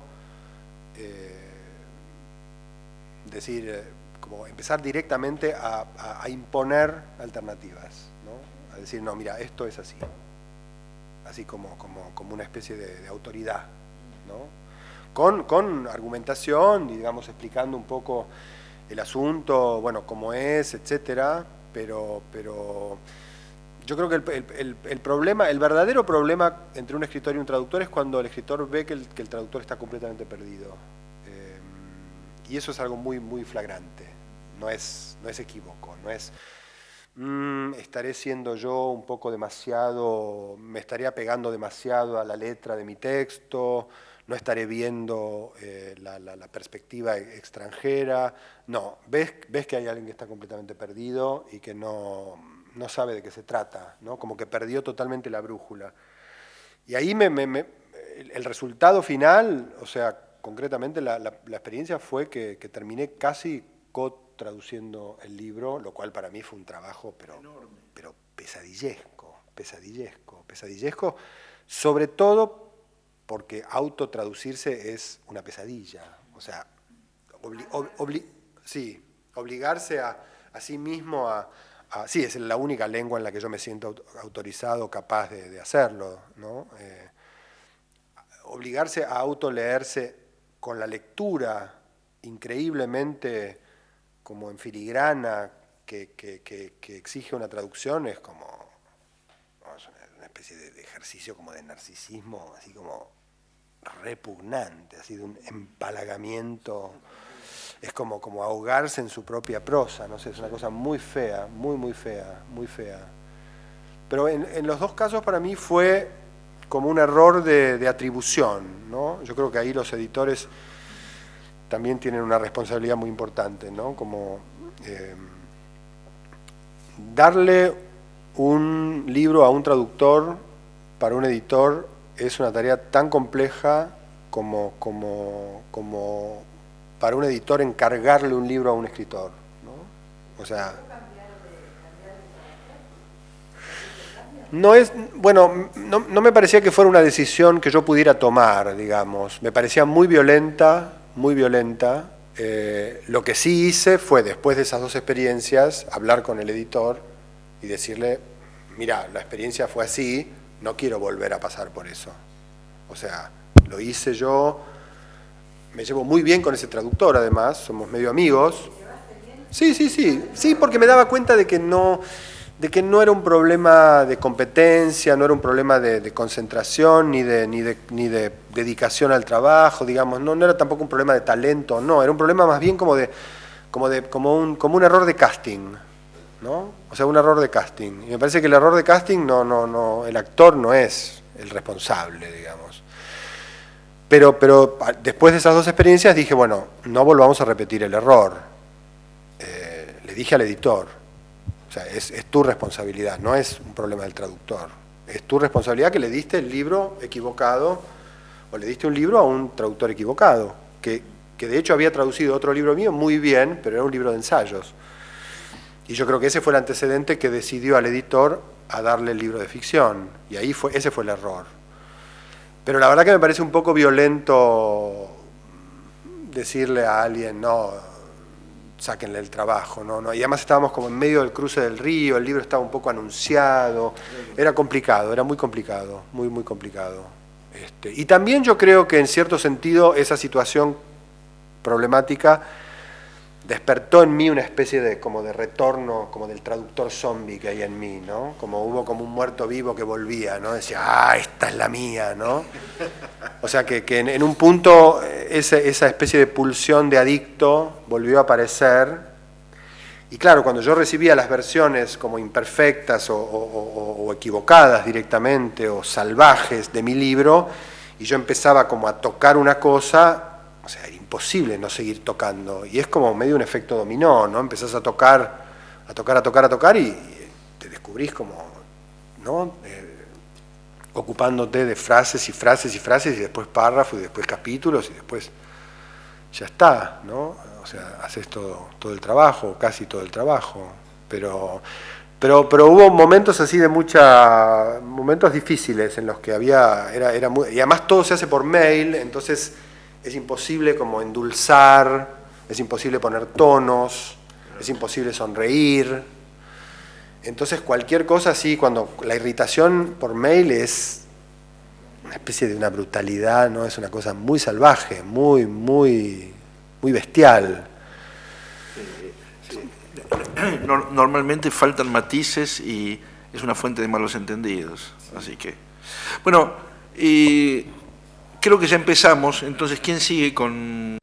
S2: como empezar directamente a imponer alternativas, ¿no? A decir, no, mira, esto es así como una especie de autoridad, ¿no? Con argumentación y, digamos, explicando un poco el asunto, bueno, cómo es, etcétera, pero yo creo que el verdadero problema entre un escritor y un traductor es cuando el escritor ve que el traductor está completamente perdido. Y eso es algo muy, muy flagrante, no es equívoco, no es estaré siendo yo un poco demasiado, me estaré apegando demasiado a la letra de mi texto, no estaré viendo la perspectiva extranjera. No, ves que hay alguien que está completamente perdido y que no sabe de qué se trata, ¿no? Como que perdió totalmente la brújula. Y ahí el resultado final, o sea, concretamente la experiencia fue que terminé casi traduciendo el libro, lo cual para mí fue un trabajo pero pesadillesco, sobre todo porque autotraducirse es una pesadilla, o sea, obligarse a sí mismo sí, es la única lengua en la que yo me siento autorizado, capaz de hacerlo, ¿no? Obligarse a autoleerse con la lectura increíblemente como en filigrana que exige una traducción es como, ¿no? Es una especie de ejercicio como de narcisismo, así como repugnante, así de un empalagamiento, es como ahogarse en su propia prosa, no sé, es una cosa muy fea, muy fea. Pero en los dos casos para mí fue como un error de atribución, ¿no? Yo creo que ahí los editores también tienen una responsabilidad muy importante, ¿no? Como darle un libro a un traductor para un editor es una tarea tan compleja como para un editor encargarle un libro a un escritor, ¿no? O sea, no es, bueno, no me parecía que fuera una decisión que yo pudiera tomar, digamos. Me parecía muy violenta. Lo que sí hice fue, después de esas dos experiencias, hablar con el editor y decirle, mira, la experiencia fue así, no quiero volver a pasar por eso. O sea, lo hice yo, me llevo muy bien con ese traductor además, somos medio amigos. Sí, porque me daba cuenta de que no era un problema de competencia, no era un problema de concentración, ni de dedicación al trabajo, digamos, no era tampoco un problema de talento, no, era un problema más bien como un error de casting, ¿no? O sea, un error de casting. Y me parece que el error de casting el actor no es el responsable, digamos. Pero después de esas dos experiencias dije, bueno, no volvamos a repetir el error. Le dije al editor, o sea, es tu responsabilidad, no es un problema del traductor. Es tu responsabilidad que le diste el libro equivocado o le diste un libro a un traductor equivocado, que de hecho había traducido otro libro mío muy bien, pero era un libro de ensayos. Y yo creo que ese fue el antecedente que decidió al editor a darle el libro de ficción. Y ahí ese fue el error. Pero la verdad que me parece un poco violento decirle a alguien, no, sáquenle el trabajo, ¿no? Y además estábamos como en medio del cruce del río, el libro estaba un poco anunciado, era complicado, era muy complicado, muy complicado. Y también yo creo que en cierto sentido esa situación problemática despertó en mí una especie de retorno, como del traductor zombie que hay en mí, ¿no? Como hubo como un muerto vivo que volvía, ¿no? Decía, esta es la mía, ¿no? O sea que en un punto esa especie de pulsión de adicto volvió a aparecer, Y claro, cuando yo recibía las versiones como imperfectas o equivocadas directamente o salvajes de mi libro, y yo empezaba como a tocar una cosa, o sea, era imposible no seguir tocando. Y es como medio un efecto dominó, ¿no? Empezás a tocar y te descubrís como, ¿no? Ocupándote de frases y frases y frases y después párrafos y después capítulos y después ya está, ¿no? O sea, haces todo el trabajo, casi todo el trabajo, pero hubo momentos así de momentos difíciles en los que era muy, y además todo se hace por mail, entonces es imposible como endulzar, es imposible poner tonos, es imposible sonreír, entonces cualquier cosa así, cuando la irritación por mail es una especie de una brutalidad, ¿no? Es una cosa muy salvaje, muy bestial.
S1: Normalmente faltan matices y es una fuente de malos entendidos. Así que, bueno, creo que ya empezamos. Entonces, ¿quién sigue con